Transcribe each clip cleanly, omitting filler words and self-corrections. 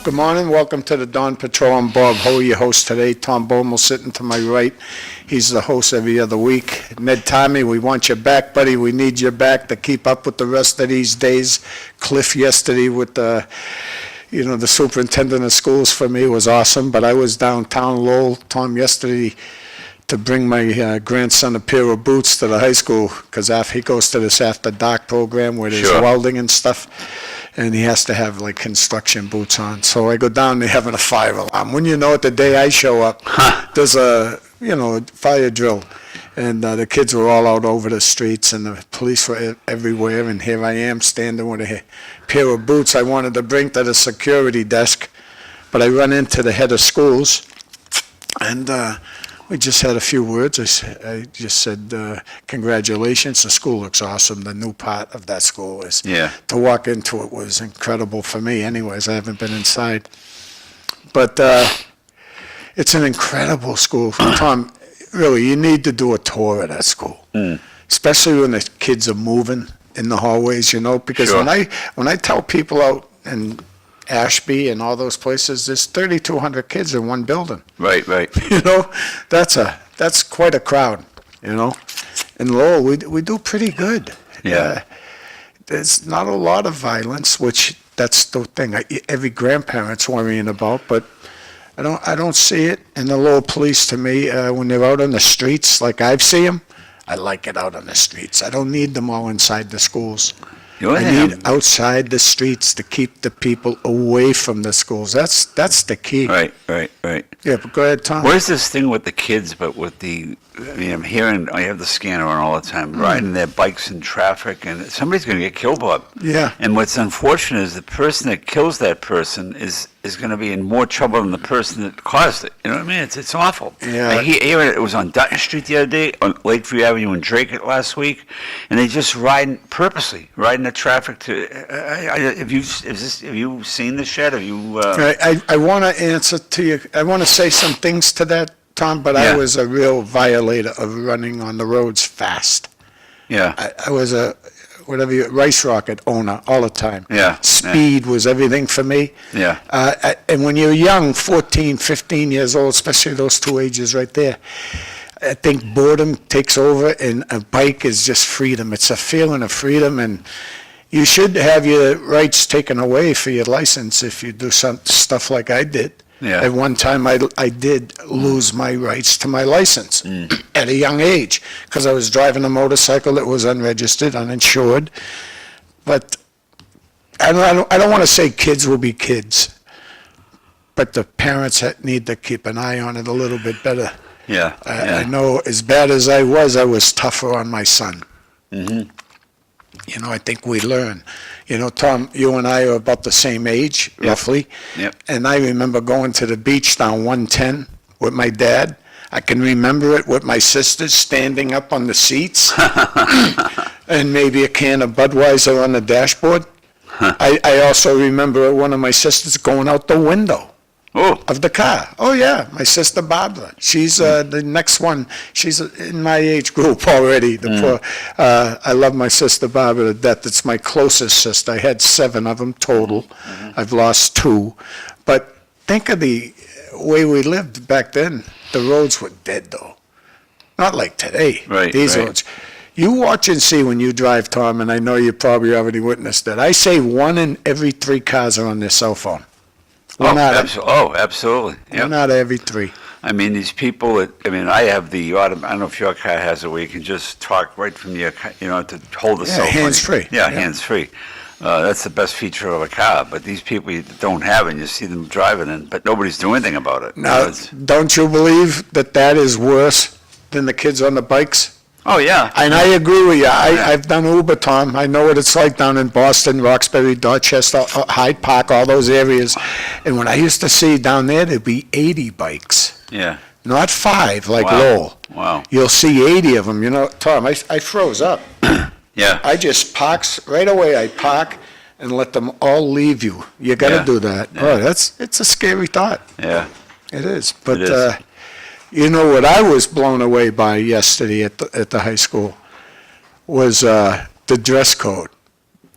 Good morning. Welcome to the Dawn Patrol. I'm Bob Hoey, your host today. Tom Bomil sitting to my right. He's the host every other week. Ned Tarmey, we want you back, buddy. We need you back to keep up with the rest of these days. Cliff yesterday with the superintendent of schools for me was awesome, but I was downtown Lowell, Tom, yesterday to bring my grandson a pair of boots to the high school because he goes to this after dark program where there's welding and stuff. And he has to have like construction boots on. So I go down, they're having a fire alarm. When you know it, the day I show up, there's a fire drill. And the kids were all out over the streets and the police were everywhere. And here I am standing with a pair of boots I wanted to bring to the security desk. But I run into the head of schools and we just had a few words. I just said, congratulations, the school looks awesome. The new part of that school is, to walk into it was incredible for me anyways. I haven't been inside. But it's an incredible school. Tom, really, you need to do a tour of that school, especially when the kids are moving in the hallways, because when I tell people out in Ashby and all those places, there's 3,200 kids in one building. Right. That's quite a crowd, In Lowell, we do pretty good. Yeah. There's not a lot of violence, which that's the thing every grandparent's worrying about, but I don't see it. And the Lowell police, to me, when they're out on the streets, like I've seen them, I like it out on the streets. I don't need them all inside the schools. I need outside the streets to keep the people away from the schools. That's the key. Right. Yeah, but go ahead, Tom. Where's this thing with the kids, but with I'm hearing, I have the scanner on all the time, riding their bikes in traffic, and somebody's going to get killed, Bob. Yeah. And what's unfortunate is the person that kills that person is going to be in more trouble than the person that caused it. You know what I mean? It's awful. Yeah. I hear it was on Dutton Street the other day, on Lakeview Avenue in Dracut last week, and they just purposely riding the traffic to. Have you seen this yet? Have you? I want to answer to you. I want to say some things to that, Tom, but I was a real violator of running on the roads fast. Yeah. I was a rice rocket owner all the time. Yeah. Speed was everything for me. Yeah. And when you're young, 14, 15 years old, especially those two ages right there, I think boredom takes over, and a bike is just freedom. It's a feeling of freedom, and you should have your rights taken away for your license if you do some stuff like I did. Yeah. At one time, I did lose my rights to my license at a young age because I was driving a motorcycle that was unregistered, uninsured. But I don't want to say kids will be kids, but the parents need to keep an eye on it a little bit better. Yeah. I know as bad as I was tougher on my son. Mm-hmm. I think we learn. Tom, you and I are about the same age, roughly. Yep. And I remember going to the beach down 110 with my dad. I can remember it with my sisters standing up on the seats and maybe a can of Budweiser on the dashboard. I also remember one of my sisters going out the window of the car. Oh, yeah, my sister Barbara. She's the next one. She's in my age group already. I love my sister Barbara to death. It's my closest sister. I had 7 of them total. I've lost 2. But think of the way we lived back then. The roads were dead, though. Not like today. Right, These roads. You watch and see when you drive, Tom, and I know you probably already witnessed it. I say 1 in every 3 cars are on their cell phone. Absolutely. Yep. 1 out of every 3. I mean, these people, I have the, I don't know if your car has it where you can just talk right from your, to hold the cell phone. Hands-free. Yeah, hands-free. That's the best feature of a car, but these people don't have it, and you see them driving it, but nobody's doing anything about it. Now, don't you believe that is worse than the kids on the bikes? Oh, yeah. And I agree with you. I've done Uber, Tom. I know what it's like down in Boston, Roxbury, Dorchester, Hyde Park, all those areas. And when I used to see down there, there'd be 80 bikes. Yeah. Not 5 like Lowell. Wow. You'll see 80 of them. Tom, I froze up. Yeah. I just right away I park and let them all leave you. You got to do that. Yeah. Oh, it's a scary thought. Yeah. It is. But it is. What I was blown away by yesterday at the high school was the dress code.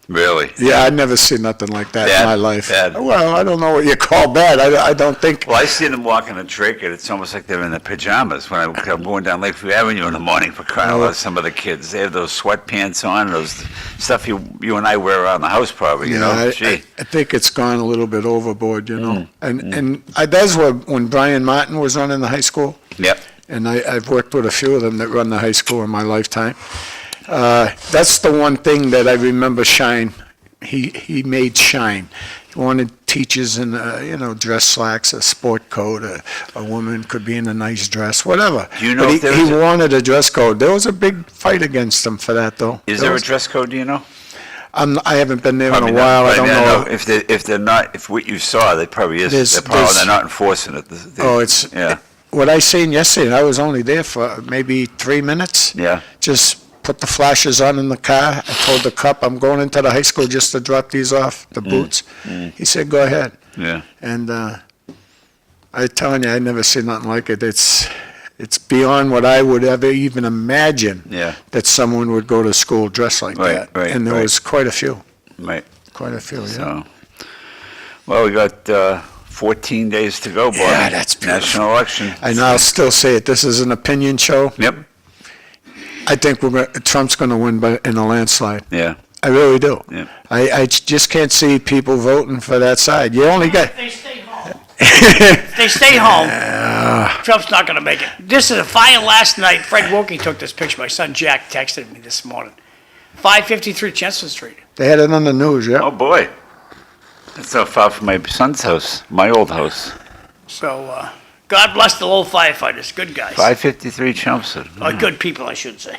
Really? Yeah, I've never seen nothing like that in my life. Bad. Well, I don't know what you call bad. I don't think. Well, I see them walking the Dracut. It's almost like they're in their pajamas when I'm going down Lakeview Avenue in the morning for crying out loud. Some of the kids, they have those sweatpants on, those stuff you and I wear around the house probably, you know? I Gee. think it's gone a little bit overboard, you know. And that's when Brian Martin was running the high school. Yep. And I've worked with a few of them that run the high school in my lifetime. That's the one thing that I remember shine. He made shine. He wanted teachers in, dress slacks, a sport coat, a woman could be in a nice dress, whatever. Do you know But if there he was wanted a dress code. There was a big fight against him for that, though. Is there a dress code, do you know? I haven't been there Probably in a while. not. I don't know. If they're not, if what you saw, they probably is. They're not enforcing it. Yeah. What I seen yesterday, and I was only there for maybe 3 minutes. Yeah. Just put the flashes on in the car. I told the cop, I'm going into the high school just to drop these off, the boots. He said, go ahead. Yeah. And I'm telling you, I never seen nothing like it. It's beyond what I would ever even imagine that someone would go to school dressed like that. Right, and there was quite a few. Right. Quite a few, yeah. So, well, we got 14 days to go, Bob. Yeah, that's beautiful. National election. And I'll still say it, this is an opinion show. Yep. I think Trump's going to win in a landslide. Yeah. I really do. Yeah. I just can't see people voting for that side. You only got... They stay home. If they stay home, Trump's not going to make it. This is a fire last night. Fred Wilkie took this picture. My son Jack texted me this morning. 553 Chancellor Street. They had it on the news, yeah. Oh, boy. That's not far from my son's house, my old house. So, God bless the little firefighters. Good guys. 553 Chelmsford. Good people, I should say.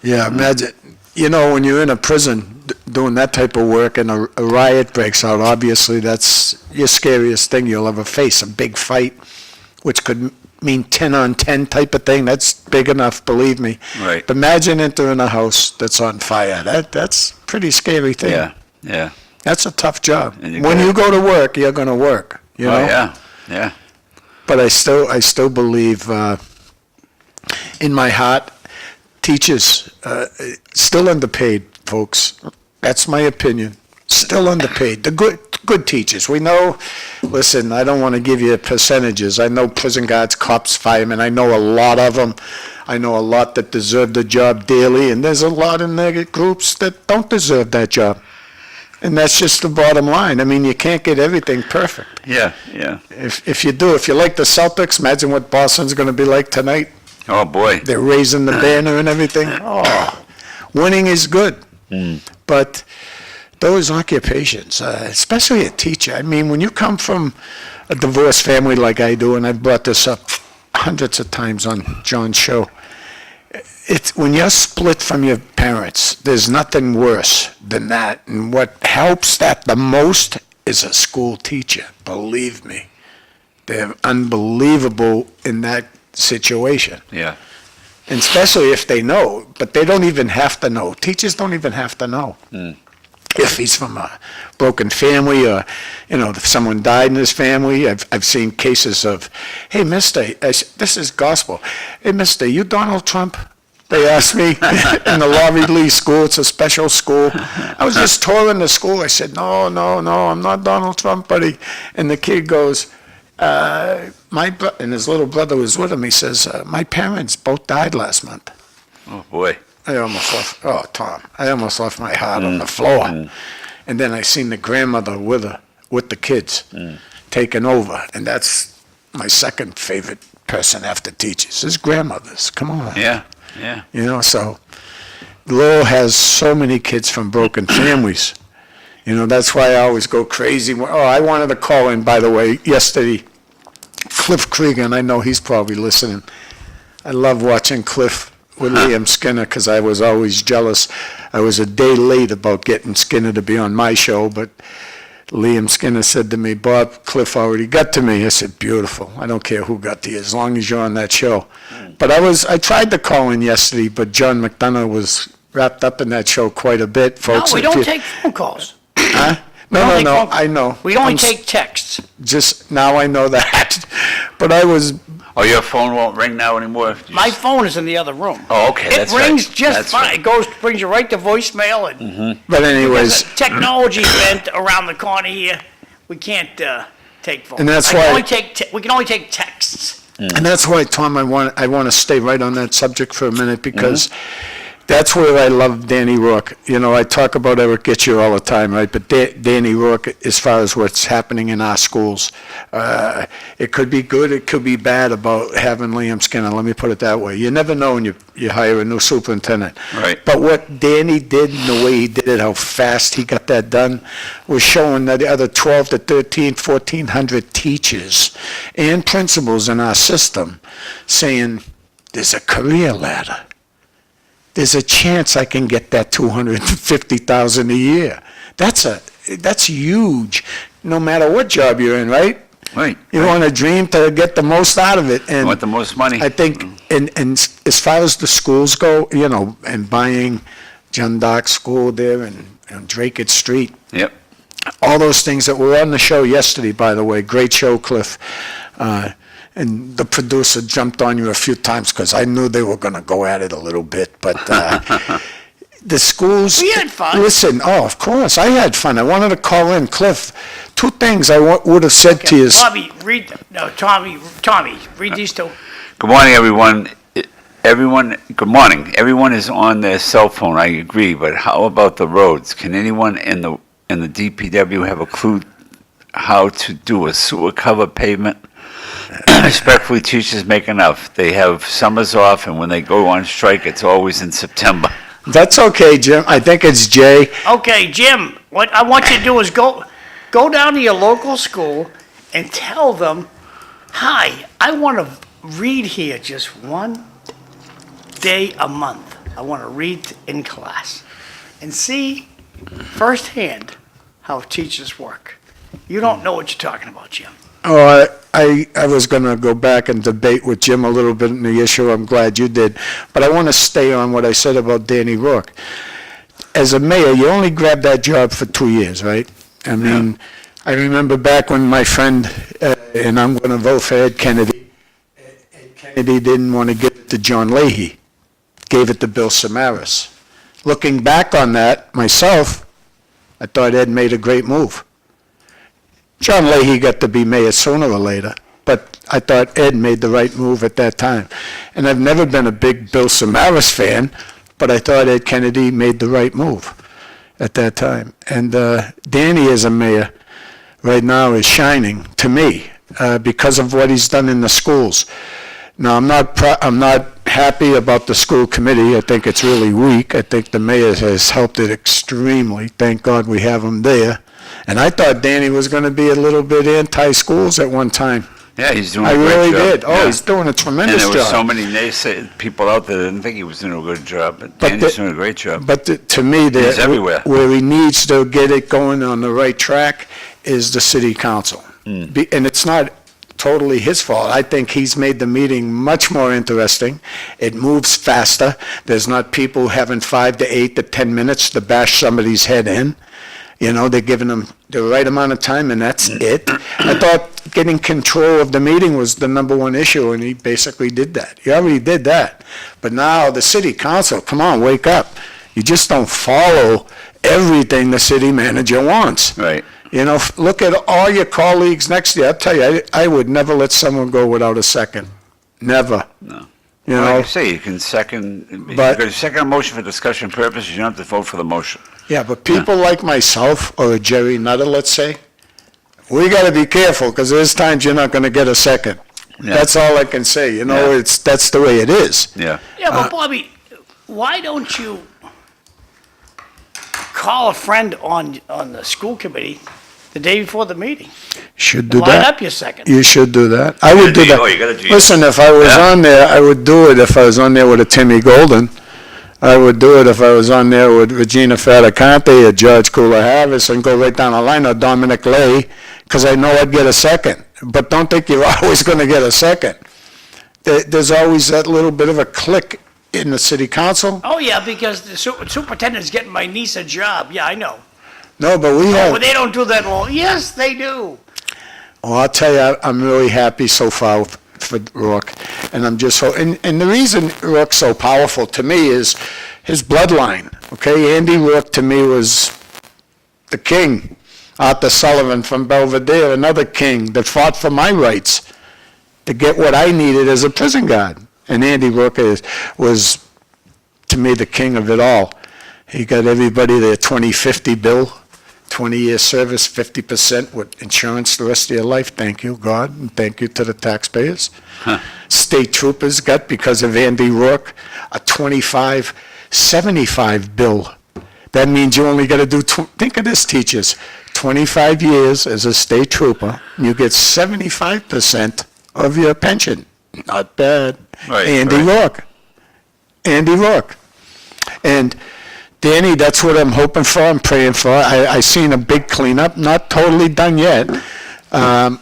Yeah, imagine, when you're in a prison doing that type of work and a riot breaks out, obviously that's your scariest thing you'll ever face, a big fight, which could mean 10 on 10 type of thing. That's big enough, believe me. Right. But imagine entering a house that's on fire. That's a pretty scary thing. Yeah, yeah. That's a tough job. And When you go to work, you're going to work, you know? Oh, yeah, yeah. But I still believe, in my heart, teachers, still underpaid, folks. That's my opinion. Still underpaid. The good teachers. We know, listen, I don't want to give you percentages. I know prison guards, cops, firemen. I know a lot of them. I know a lot that deserve the job daily, and there's a lot in their groups that don't deserve that job. And that's just the bottom line. I mean, you can't get everything perfect. Yeah, yeah. If you like the Celtics, imagine what Boston's going to be like tonight. Oh, boy. They're raising the banner and everything. Oh, winning is good. But those occupations, especially a teacher, I mean, when you come from a divorced family like I do, and I've brought this up hundreds of times on John's show, it's when you're split from your parents, there's nothing worse than that. And what helps that the most is a school teacher, believe me. They're unbelievable in that situation. Yeah. And especially if they know, but they don't even have to know. Teachers don't even have to know. If he's from a broken family or, if someone died in his family. I've seen cases of, hey, mister, this is gospel. Hey, mister, you Donald Trump? They asked me in the Laurie Lee school. It's a special school. I was just touring the school. I said, no, I'm not Donald Trump, buddy. And the kid goes, and his little brother was with him. He says, my parents both died last month. Oh, boy. I almost left my heart on the floor. And then I seen the grandmother with the kids taking over. And that's my second favorite person after teachers, is grandmothers. Come on. Yeah, yeah. So Lowell has so many kids from broken families. That's why I always go crazy. Oh, I wanted to call in, by the way, yesterday, Cliff Krieger, and I know he's probably listening. I love watching Cliff with Liam Skinner because I was always jealous. I was a day late about getting Skinner to be on my show, but Liam Skinner said to me, Bob, Cliff already got to me. I said, beautiful. I don't care who got to you as long as you're on that show. But I tried to call in yesterday, but John McDonough was wrapped up in that show quite a bit, folks. No, we don't take phone calls. Huh? No, I know. We only take texts. Just now I know that. But Oh, your phone won't ring now anymore? My phone is in the other room. Oh, okay, that's right. It rings just That's fine. right. It brings you right to voicemail, and But anyways, because technology bent around the corner here, we can't take phones. And that's I can why- only we can only take texts. and that's why, Tom, I want to stay right on that subject for a minute, because that's where I love Danny Rourke. You know, I talk about Eric Gitcher all the time, right? But Danny Rourke, as far as what's happening in our schools, it could be good, it could be bad about having Liam Skinner. Let me put it that way. You never know when you hire a new superintendent. Right. But what Danny did and the way he did it, how fast he got that done, was showing that the other 12 to 13, 1,400 teachers and principals in our system saying, there's a career ladder. There's a chance I can get that $250,000 a year. That's huge, no matter what job you're in, right? Right. You want to dream to get the most out of it, You and want the most money? I think, and as far as the schools go, you know, and buying John Dock School there and Dracut Street, Yep. all those things that were on the show yesterday, by the way, great show, Cliff. And the producer jumped on you a few times because I knew they were going to go at it a little bit. But the schools. We had fun. Listen, of course, I had fun. I wanted to call in, Cliff. Two things I would have said to you. Tommy, read these two. Good morning, everyone. Good morning. Everyone is on their cell phone, I agree, but how about the roads? Can anyone in the DPW have a clue how to do a sewer cover pavement? Respectfully, teachers make enough. They have summers off, and when they go on strike, it's always in September. That's okay, Jim. I think it's Jay. Okay, Jim, what I want you to do is go down to your local school and tell them, hi, I want to read here just one day a month. I want to read in class and see firsthand how teachers work. You don't know what you're talking about, Jim. Oh, I was going to go back and debate with Jim a little bit on the issue. I'm glad you did. But I want to stay on what I said about Danny Rourke. As a mayor, you only grabbed that job for 2 years, right? I mean, I remember back when my friend, and I'm going to vote for Ed Kennedy, Ed Kennedy didn't want to give it to John Leahy, gave it to Bill Samaras. Looking back on that, myself, I thought Ed made a great move. John Leahy got to be mayor sooner or later, but I thought Ed made the right move at that time. And I've never been a big Bill Samaras fan, but I thought Ed Kennedy made the right move at that time. And Danny as a mayor right now is shining to me because of what he's done in the schools. Now, I'm not happy about the school committee. I think it's really weak. I think the mayor has helped it extremely. Thank God we have him there. And I thought Danny was going to be a little bit anti-schools at one time. Yeah, he's doing I a great really job. did. Oh, Yeah. he's doing a tremendous And job. there were so many people out there that didn't think he was doing a good job, but Danny's doing a great job. But to me, He's everywhere. where he needs to get it going on the right track is the city council. And it's not totally his fault. I think he's made the meeting much more interesting. It moves faster. There's not people having 5 to 8 to 10 minutes to bash somebody's head in. You know, they're giving them the right amount of time, and that's it. I thought getting control of the meeting was the number one issue, and he basically did that. He already did that. But now the city council, come on, wake up. You just don't follow everything the city manager wants. Right. You know, look at all your colleagues next to you. I'll tell you, I would never let someone go without a second. Never. No. You Like know? I say, you can second But- a motion for discussion purposes, you don't have to vote for the motion. Yeah, but people like myself or a Jerry Nutter, let's say, we got to be careful because there's times you're not going to get a second. Yeah. That's all I can say. You know, Yeah. that's the way it is. Yeah. Yeah, but Bobby, why don't you call a friend on the school committee the day before the meeting? Should do Line that. up your second. You should do that. I would do do- oh, you gotta that. do- Listen, if I was Yeah. on there, I would do it if I was on there with a Timmy Golden. I would do it if I was on there with Regina Fattacante or George Cooler Harris and go right down the line, or Dominic Lay, because I know I'd get a second. But don't think you're always going to get a second. There's always that little bit of a click in the city council. Oh, yeah, because the superintendent's getting my niece a job. Yeah, I know. No, but we Oh, have. but they don't do that long. Yes, they do. Well, I'll tell you, I'm really happy so far for Rourke, and I'm just and the reason Rourke's so powerful to me is his bloodline. Okay, Andy Rourke to me was the king. Arthur Sullivan from Belvedere, another king that fought for my rights to get what I needed as a prison guard. And Andy Rourke was, to me, the king of it all. He got everybody their 2050 bill, 20-year service, 50% with insurance the rest of your life. Thank you, God, and thank you to the taxpayers. State troopers got, because of Andy Rourke, a 25-75 bill. That means you only got to do, think of this, teachers, 25 years as a state trooper, and you get 75% of your pension. Not bad. Right, Andy Rourke. Andy Rourke. And Danny, that's what I'm hoping for, I'm praying for. I seen a big cleanup, not totally done yet,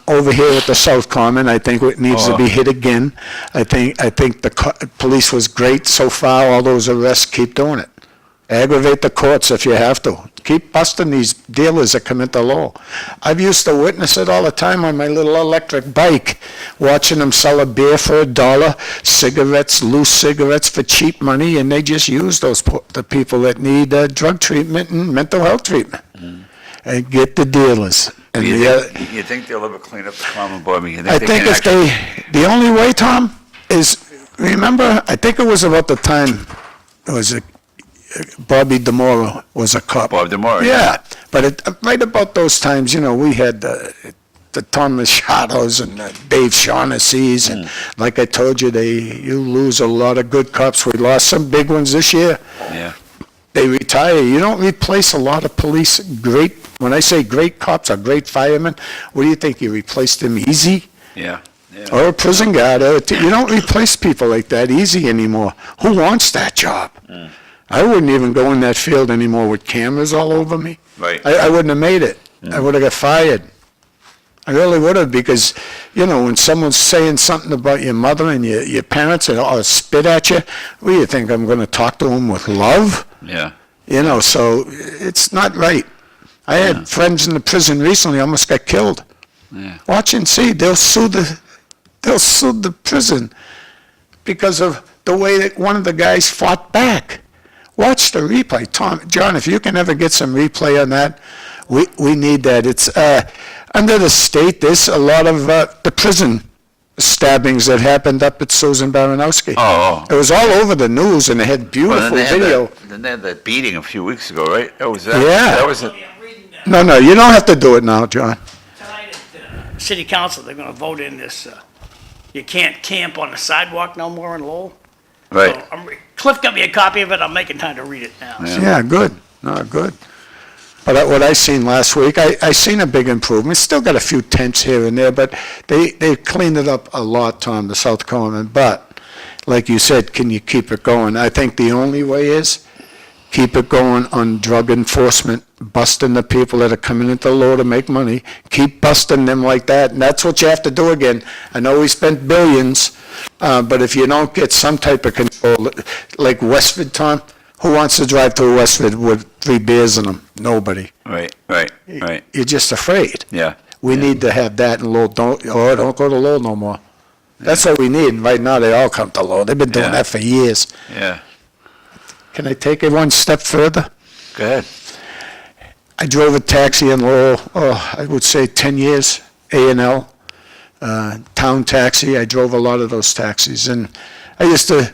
over here at the South Common. I think it needs to be hit again. I think the police was great so far, all those arrests, keep doing it. Aggravate the courts if you have to. Keep busting these dealers that come into law. I've used to witness it all the time on my little electric bike, watching them sell a beer for $1, cigarettes, loose cigarettes for cheap money, and they just use the people that need drug treatment and mental health treatment. And get the dealers. And You think they'll ever clean up the common board? I mean, I think the only way, Tom, is, remember, I think it was about the time, it was Bobby DeMora was a cop. Bob DeMora, Yeah, but right about those times, we had the Tom Machados and Dave Shaughnessy's, and like I told you, you lose a lot of good cops. We lost some big ones this year. Yeah. They retire. You don't replace a lot of police. When I say great cops or great firemen, what do you think? You replace them easy? Yeah. Or a prison guard. You don't replace people like that easy anymore. Who wants that job? I wouldn't even go in that field anymore with cameras all over me. Right. I wouldn't have made it. I would have got fired. I really would have, because, when someone's saying something about your mother and your parents or spit at you, what do you think? I'm going to talk to them with love? Yeah. So it's not right. I had friends in the prison recently almost got killed. Yeah. Watch and see. They'll sue the prison because of the way that one of the guys fought back. Watch the replay. John, if you can ever get some replay on that, we need that. It's under the state, there's a lot of the prison stabbings that happened up at Susan Baranowski. It was all over the news, and they had beautiful video. Then they had that beating a few weeks ago, right? That was that. Yeah. That was it. No, you don't have to do it now, John. Tonight at City Council, they're going to vote in this, you can't camp on the sidewalk no more in Lowell. Right. So Cliff got me a copy of it. I'm making time to read it now. Yeah. Yeah, good. No, good. But what I seen last week, I seen a big improvement. Still got a few tents here and there, but they cleaned it up a lot, Tom, the South Common. But like you said, can you keep it going? I think the only way is keep it going on drug enforcement, busting the people that are coming into the law to make money. Keep busting them like that, and that's what you have to do again. I know we spent billions, but if you don't get some type of control, like Westford, Tom, who wants to drive to Westford with 3 beers in them? Nobody. Right. You're just afraid. Yeah. We need to have that in Lowell. Don't go to Lowell no more. That's what we need. Right now, they all come to Lowell. They've been doing that for years. Yeah. Can I take it one step further? Go ahead. I drove a taxi in Lowell, I would say 10 years, A&L, town taxi. I drove a lot of those taxis. And I used to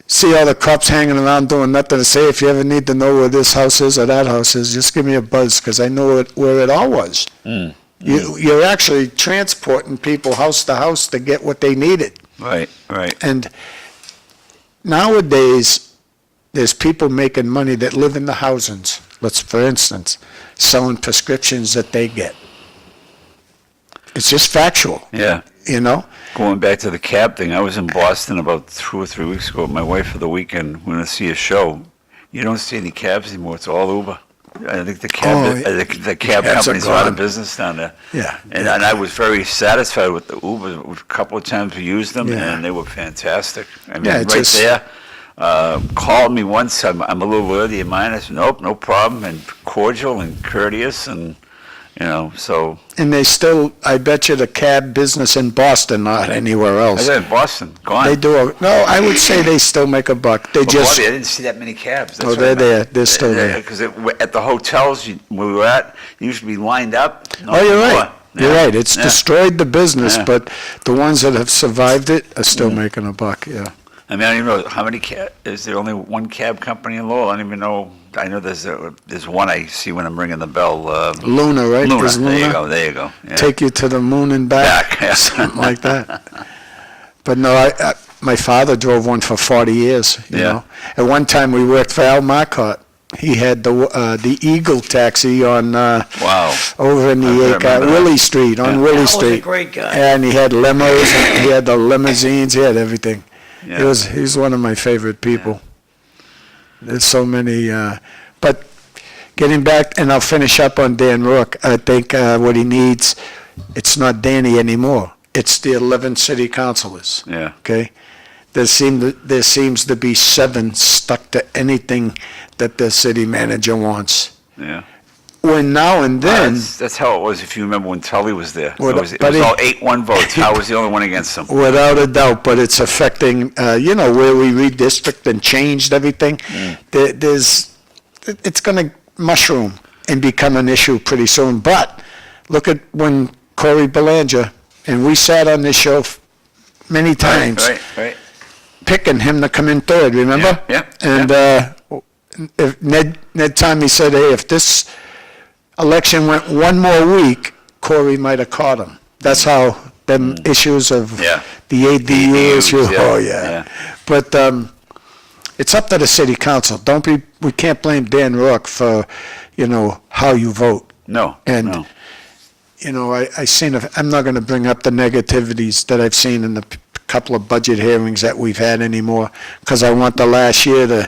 see all the cops hanging around doing nothing to say. If you ever need to know where this house is or that house is, just give me a buzz, because I know where it all was. You're actually transporting people house to house to get what they needed. Right. And nowadays, there's people making money that live in the housings. For instance, selling prescriptions that they get. It's just factual. Yeah. Going back to the cab thing, I was in Boston about 2 or 3 weeks ago with my wife for the weekend. We went to see a show. You don't see any cabs anymore. It's all Uber. I think the cab company's out of business down there. Yeah. And I was very satisfied with the Uber. A couple of times we used them, and they were fantastic. I mean, there. Called me once. I'm a little worthy of mine. I said, nope, no problem, and cordial and courteous, and So. And they still, I bet you the cab business in Boston, not anywhere I else. said in Boston, gone. They do, no, I would say they still make a buck. They But just, Bobby, I didn't see that many cabs. That's oh, what I they're meant. there, they're still there. Because at the hotels we were at, you used to be lined up. Oh, you're right. You're Yeah. right. It's Yeah. destroyed the business, Yeah. but the ones that have survived it are still making a buck, yeah. I mean, I don't even know how many is there only one cab company in Lowell? I don't even know. I know there's one I see when I'm ringing the bell. Luna, right? Luna. Is There you go. There you go. Yeah. Take you to the moon and back, Back, yeah. something like that. But no, my father drove one for 40 years, you Yeah. know. At one time, we worked for Al Marcotte. He had the Eagle taxi on, Wow. over in I the remember that. Willie Street, on Yeah. Willie Al was a Street. great guy. And he had limos, and he had the limousines, he had everything. Yeah. He's one of my favorite people. There's so many, but getting back, and I'll finish up on Dan Rourke, I think what he needs, it's not Danny anymore. It's the 11 city councilors, Yeah. okay? There seems to be 7 stuck to anything that the city manager wants. Yeah. When now and then, That's how it was. If you remember when Tully was there, Well, it was but all 8-1 votes. I was the only one against him. without a doubt, but it's affecting, where we redistrict and changed everything. It's going to mushroom and become an issue pretty soon. But look at when Corey Belanger, and we sat on this show many times, Right. picking him to come in third, remember? Yeah. And if Ned Tarmey said, hey, if this election went one more week, Corey might have caught him. That's how them issues of Yeah. the ADU issue, yeah, oh, yeah. But it's up to the city council. We can't blame Dan Rourke for, how you vote. No. And, no. I'm not going to bring up the negativities that I've seen in the couple of budget hearings that we've had anymore, because I want the last year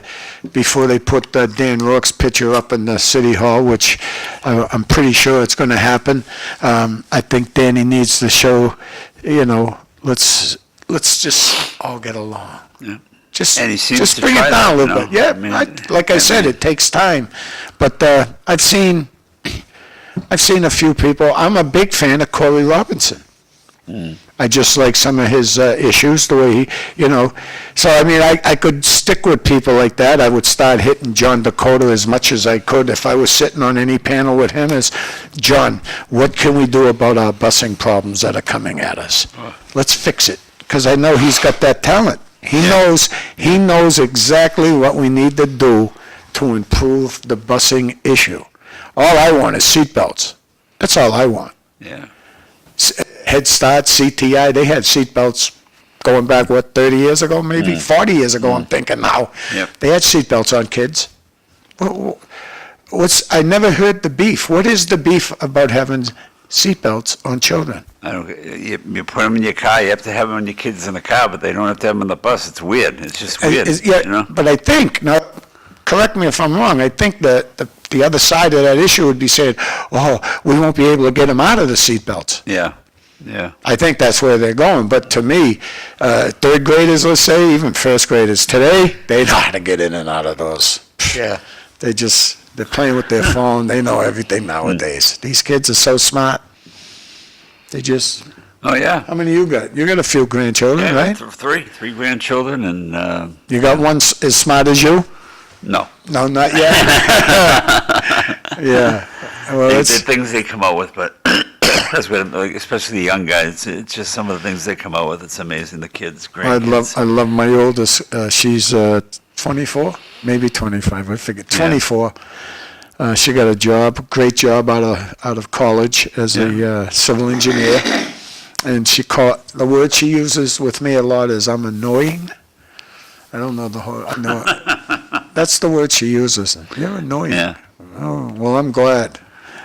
before they put Dan Rourke's picture up in the city hall, which I'm pretty sure it's going to happen. I think Danny needs to show, let's just all get along. Yeah. Just, And he seems just to bring try it down that, a little bit. Yeah, I mean, I said, it takes time. But I've seen a few people. I'm a big fan of Corey Robinson. I just like some of his issues, the way he, So, I mean, I could stick with people like that. I would start hitting John Dakota as much as I could if I was sitting on any panel with him as, John, what can we do about our busing problems that are coming at us? Let's fix it. Because I know he's got that talent. He knows exactly what we need to do to improve the busing issue. All I want is seatbelts. That's all I want. Yeah. Head Start, CTI, they had seatbelts going back, 30 years ago, maybe 40 years ago, I'm thinking now. Yep. They had seatbelts on kids. I never heard the beef. What is the beef about having seatbelts on children? You put them in your car. You have to have them on your kids in the car, but they don't have to have them on the bus. It's weird. It's just weird. But I think, now, correct me if I'm wrong, I think that the other side of that issue would be saying, oh, we won't be able to get them out of the seatbelts. Yeah. I think that's where they're going. But to me, third graders, let's say, even first graders today, they know how to get in and out of those. Yeah. They're playing with their phone. They know everything nowadays. These kids are so smart. They just... Oh, yeah. How many you got? You got a few grandchildren, right? Three grandchildren, and... You got one as smart as you? No. No, not yet. Yeah. Well, The things they come out with, but that's what, especially the young guys, it's just some of the things they come out with. It's amazing. The kids, grandkids. I love my oldest. She's 24, maybe 25. I figured 24. She got a great job out of college as a civil engineer, and the word she uses with me a lot is I'm annoying. I don't know the whole. I know that's the word she uses. You're annoying. Yeah. Oh well, I'm glad.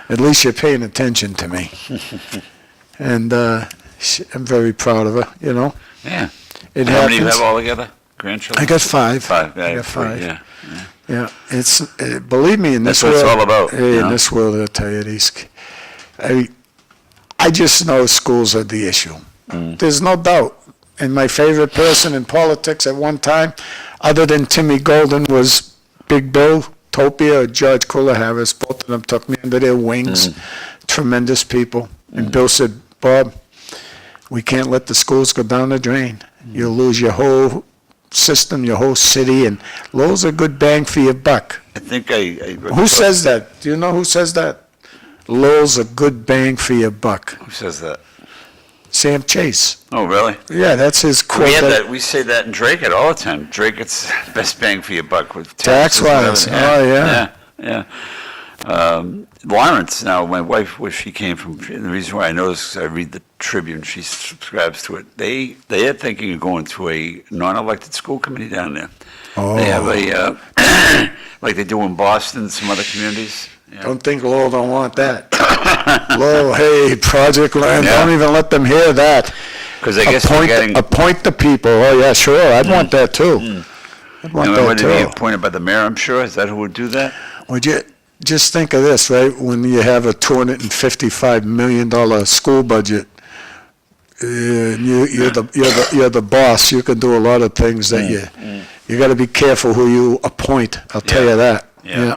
At least you're paying attention to me, and I'm very proud of her. Yeah. It How many do you happens. have all together? Grandchildren? I got 5. Five. I got 5. Yeah. Yeah, it's believe me, in this That's what world, it's all about, Hey, you in know? this world, I'll tell you I just know schools are the issue. There's no doubt. And my favorite person in politics at one time, other than Timmy Golden, was Big Bill Topia or George Harris. Both of them took me under their wings, tremendous people. And Bill said, Bob, we can't let the schools go down the drain. You'll lose your whole system, your whole city, and Lowell's a good bang for your buck. I think Who says that? Do you know who says that? Lowell's a good bang for your buck. Who says that? Sam Chase. Oh, really? Yeah, that's his quote. We say that in Dracut all the time. Dracut's best bang for your buck with Tax-wise. and Oh, everything. Yeah. Lawrence, now, my wife, where she came from, and the reason why I know this is I read the Tribune, she subscribes to it. They are thinking of going to a non-elected school committee down there. Oh. They have a, like they do in Boston, some other communities. Yeah. Don't think Lowell don't want that. Lowell, hey, Project Land, Yeah. don't even let them hear that. Because I guess we're getting, Appoint the people. Oh, yeah, sure, I'd want that too. I'd want would that it be too. appointed by the mayor, I'm sure? Is that who would do that? Would you, just think of this, right? When you have a $255 million school budget, you're the boss. You can do a lot of things that you got to be careful who you appoint. I'll tell you that. Yeah.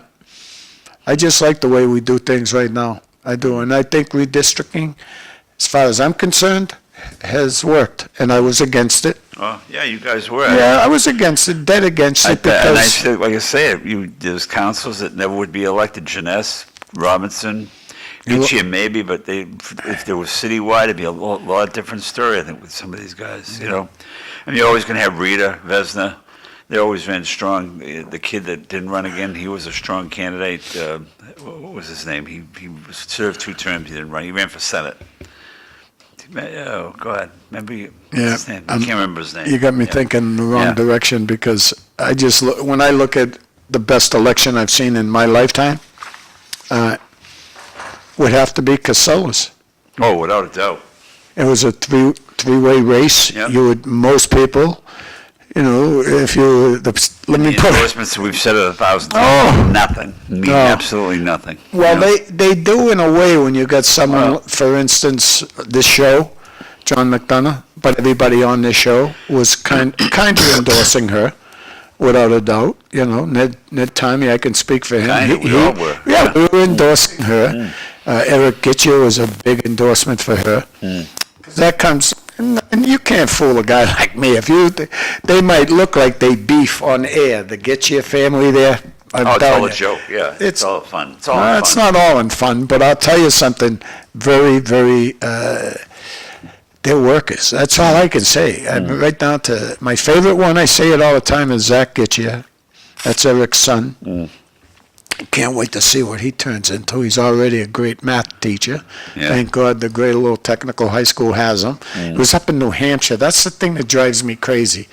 I just like the way we do things right now. I do, and I think redistricting, as far as I'm concerned, has worked, and I was against it. Oh, yeah, you guys were. Yeah, I was against it, dead against it, And I because said, like I say, there's councils that never would be elected. Jeunesse, Robinson, Lucia maybe, but if there was citywide, it'd be a lot different story, I think, with some of these guys, you know. And you're always going to have Rita Vesna. They always ran strong. The kid that didn't run again, he was a strong candidate. What was his name? He served 2 terms. He didn't run. He ran for Senate. Oh, go ahead. Remember his name? I can't remember his name. you got me thinking in the wrong direction, because when I look at the best election I've seen in my lifetime, would have to be Casella's. Oh, without a doubt. It was a three-way race. Yep. Most people, let me The put it. endorsements, we've said it 1,000 times. Oh. Nothing. Mean No. absolutely nothing. Well, You know? they do in a way when you got someone, Well. for instance, this show, John McDonough, but everybody on this show was kind of endorsing her, without a doubt. Ned Tarmey, I can speak for him. Kinda, we all were. Yeah, we were endorsing her. Eric Gitcher was a big endorsement for her. That comes, and you can't fool a guy like me. They might look like they beef on air. The Gitcher family there. It's all a joke, yeah. It's It's- all fun. It's all fun. It's not all in fun, but I'll tell you something, very, very, they're workers. That's all I can say. I'm right down to, my favorite one, I say it all the time, is Zach Gitcher. That's Eric's son. Can't wait to see what he turns into. He's already a great math teacher. Yeah. Thank God the great little technical high school has him. He was up in New Hampshire. That's the thing that drives me crazy,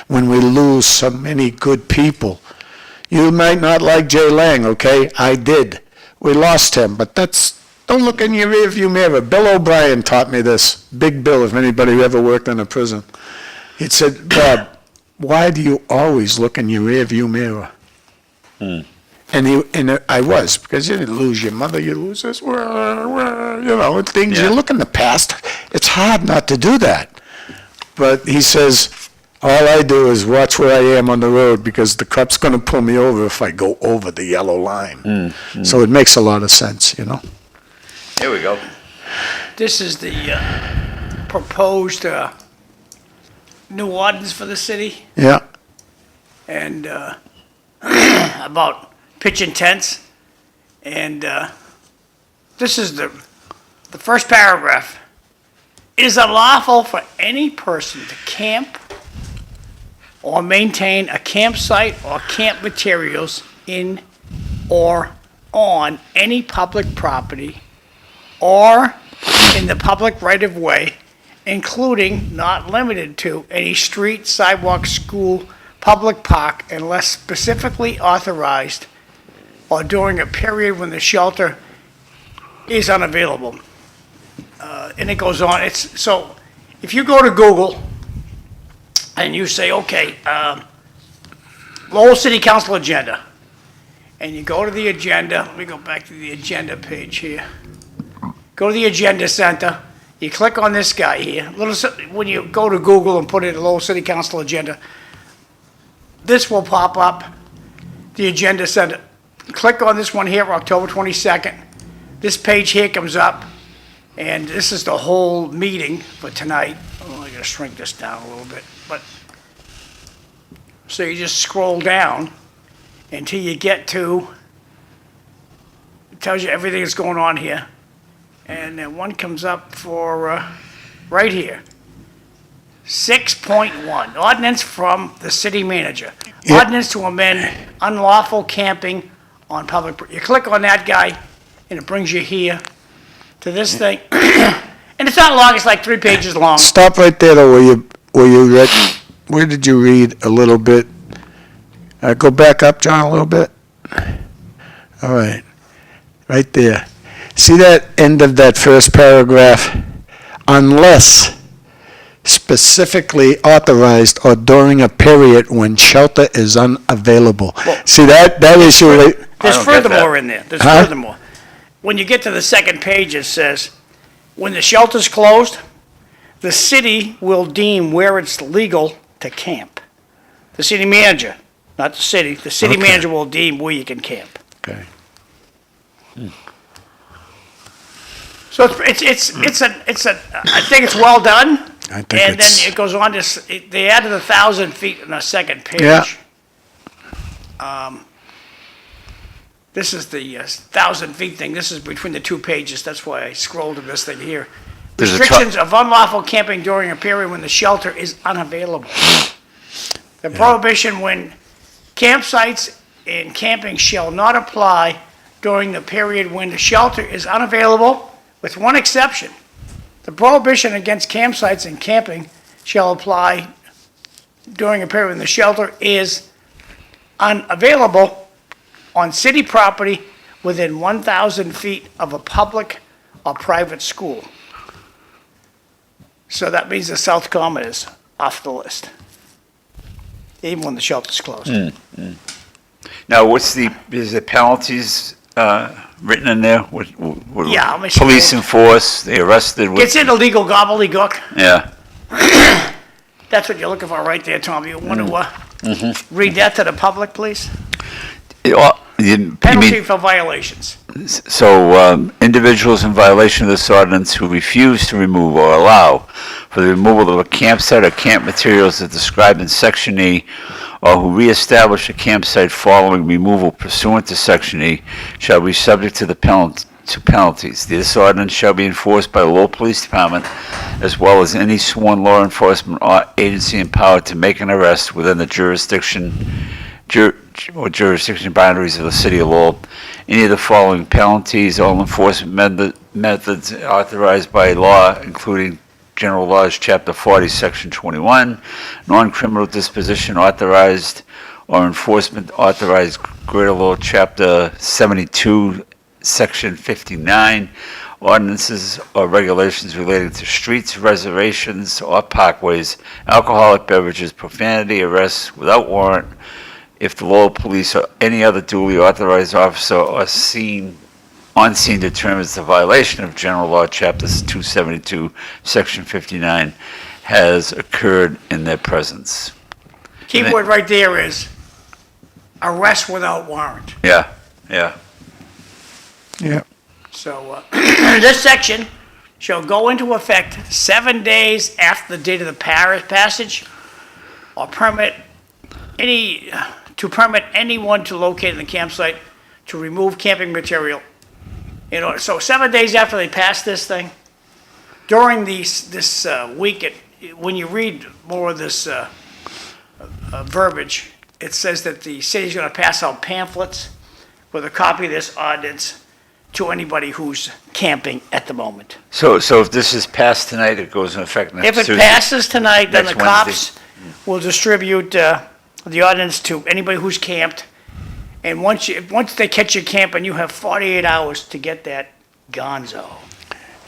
when we lose so many good people. You might not like Jay Lang, okay? I did. We lost him, but don't look in your rearview mirror. Bill O'Brien taught me this. Big Bill, if anybody ever worked in a prison. He said, Bob, why do you always look in your rearview mirror? And I was, because you didn't lose your mother, you lose this, things. Yeah. You look in the past, it's hard not to do that. But he says, all I do is watch where I am on the road, because the cop's going to pull me over if I go over the yellow line. So it makes a lot of sense, Here we go. This is the proposed new ordinance for the city, Yeah. and about pitching tents. And this is the first paragraph. It is unlawful for any person to camp or maintain a campsite or camp materials in or on any public property or in the public right-of-way, including, not limited to, any street, sidewalk, school, public park, unless specifically authorized, or during a period when the shelter is unavailable. And it goes on. So if you go to Google and you say, okay, Lowell City Council agenda, and you go to the agenda, let me go back to the agenda page here. Go to the agenda center, you click on this guy here. When you go to Google and put in Lowell City Council agenda, this will pop up, the agenda center. Click on this one here, October 22nd. this page here comes up, and this is the whole meeting for tonight. Oh, I gotta shrink this down a little bit, but, so you just scroll down until you get to, it tells you everything that's going on here. And then one comes up for, right here. 6.1, ordinance from the city manager. Yeah. Ordinance to amend unlawful camping on public, you click on that guy, and it brings you here to this thing. And it's not long, it's like 3 pages long. Stop right there, though, where you read, where did you read a little bit? Go back up, John, a little bit. All right, right there. See that end of that first paragraph? Unless specifically authorized or during a period when shelter is unavailable. See that issue? There's I don't get furthermore that. in there, there's Huh? furthermore. When you get to the second page, it says, when the shelter's closed, the city will deem where it's legal to camp. The city manager, not the city Okay. manager will deem where you can camp. Okay. So it's a, I think it's well done. I think And it's- then it goes on to, they added 1,000 feet in the second page. Yeah. This is the 1,000 feet thing, this is between the 2 pages, that's why I scrolled to this thing here. There's a Restrictions of unlawful camping during a period when the shelter is unavailable. The prohibition when campsites and camping shall not apply during the period when the shelter is unavailable, with one exception. The prohibition against campsites and camping shall apply during a period when the shelter is unavailable on city property within 1,000 feet of a public or private school. So that means the South Common is off the list, even when the shelter's closed. Now, is the penalties written in there? Yeah, let me see. Police enforce, they arrested, Gets into legal gobbledygook. yeah. That's what you're looking for right there, Tom. You want to read that to the public, please? You Penalty mean, for violations. so individuals in violation of this ordinance who refuse to remove or allow for the removal of a campsite or camp materials as described in Section E, or who reestablish a campsite following removal pursuant to Section E, shall be subject to penalties. This ordinance shall be enforced by the Lowell Police Department, as well as any sworn law enforcement agency empowered to make an arrest within the jurisdiction boundaries of the city of Lowell. Any of the following penalties, all enforcement methods authorized by law, including General Laws, Chapter 40, Section 21, non-criminal disposition authorized or enforcement authorized, Greater Lowell, Chapter 72, Section 59, ordinances or regulations relating to streets, reservations, or parkways, alcoholic beverages, profanity, arrests without warrant, if the Lowell Police or any other duly authorized officer or on scene determines the violation of General Law, Chapter 272, Section 59, has occurred in their presence. Keyword right there is arrest without warrant. Yeah, yeah. Yeah. So this section shall go into effect 7 days after the date of the passage, or permit anyone to locate in the campsite to remove camping material. You know, so 7 days after they pass this thing, during this week, when you read more of this verbiage, it says that the city's going to pass out pamphlets with a copy of this ordinance to anybody who's camping at the moment. So if this is passed tonight, it goes in effect next If Tuesday? it passes tonight, then the Next cops will distribute the ordinance to anybody who's camped. And once they catch you camping, you have 48 hours to get that gonzo,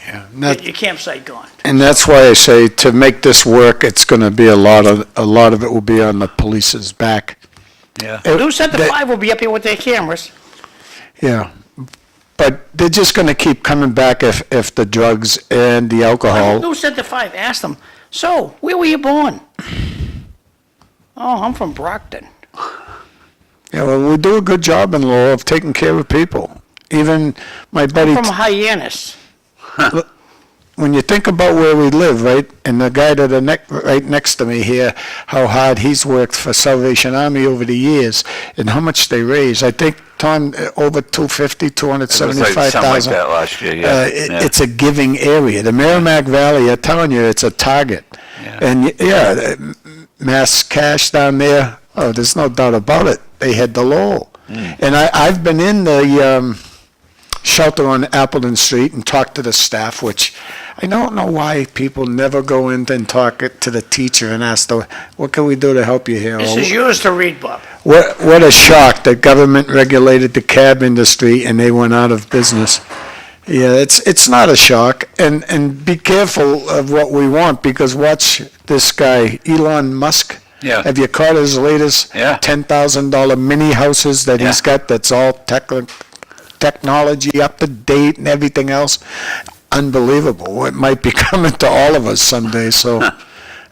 Yeah. get your campsite gone. And that's why I say to make this work, it's going to be a lot of it will be on the police's back. Yeah. News Center They- 5 will be up here with their cameras. Yeah. But they're just going to keep coming back if the drugs and the alcohol. News Center 5 asked them, so, where were you born? Oh, I'm from Brockton. Yeah, well, we do a good job in Lowell of taking care of people. Even my buddy, From Hyannis. when you think about where we live, right, and the guy right next to me here, how hard he's worked for Salvation Army over the years, and how much they raise. I think, Tom, over 250, It was like something like 275,000. that last year, yeah. It's a giving area. The Merrimack Valley, I'm telling you, it's a target. Yeah. And mass cash down there, oh, there's no doubt about it. They had the low. And I've been in the shelter on Appleton Street and talked to the staff, which I don't know why people never go in and talk to the teacher and ask, what can we do to help you here? This Or, is yours to read, Bob. what a shock that government regulated the cab industry and they went out of business. Yeah, it's not a shock, and be careful of what we want, because watch this guy, Elon Musk. Yeah. Have you caught his latest Yeah. $10,000 mini houses that he's Yeah. got that's all technology up to date and everything else? Unbelievable. It might be coming to all of us someday, so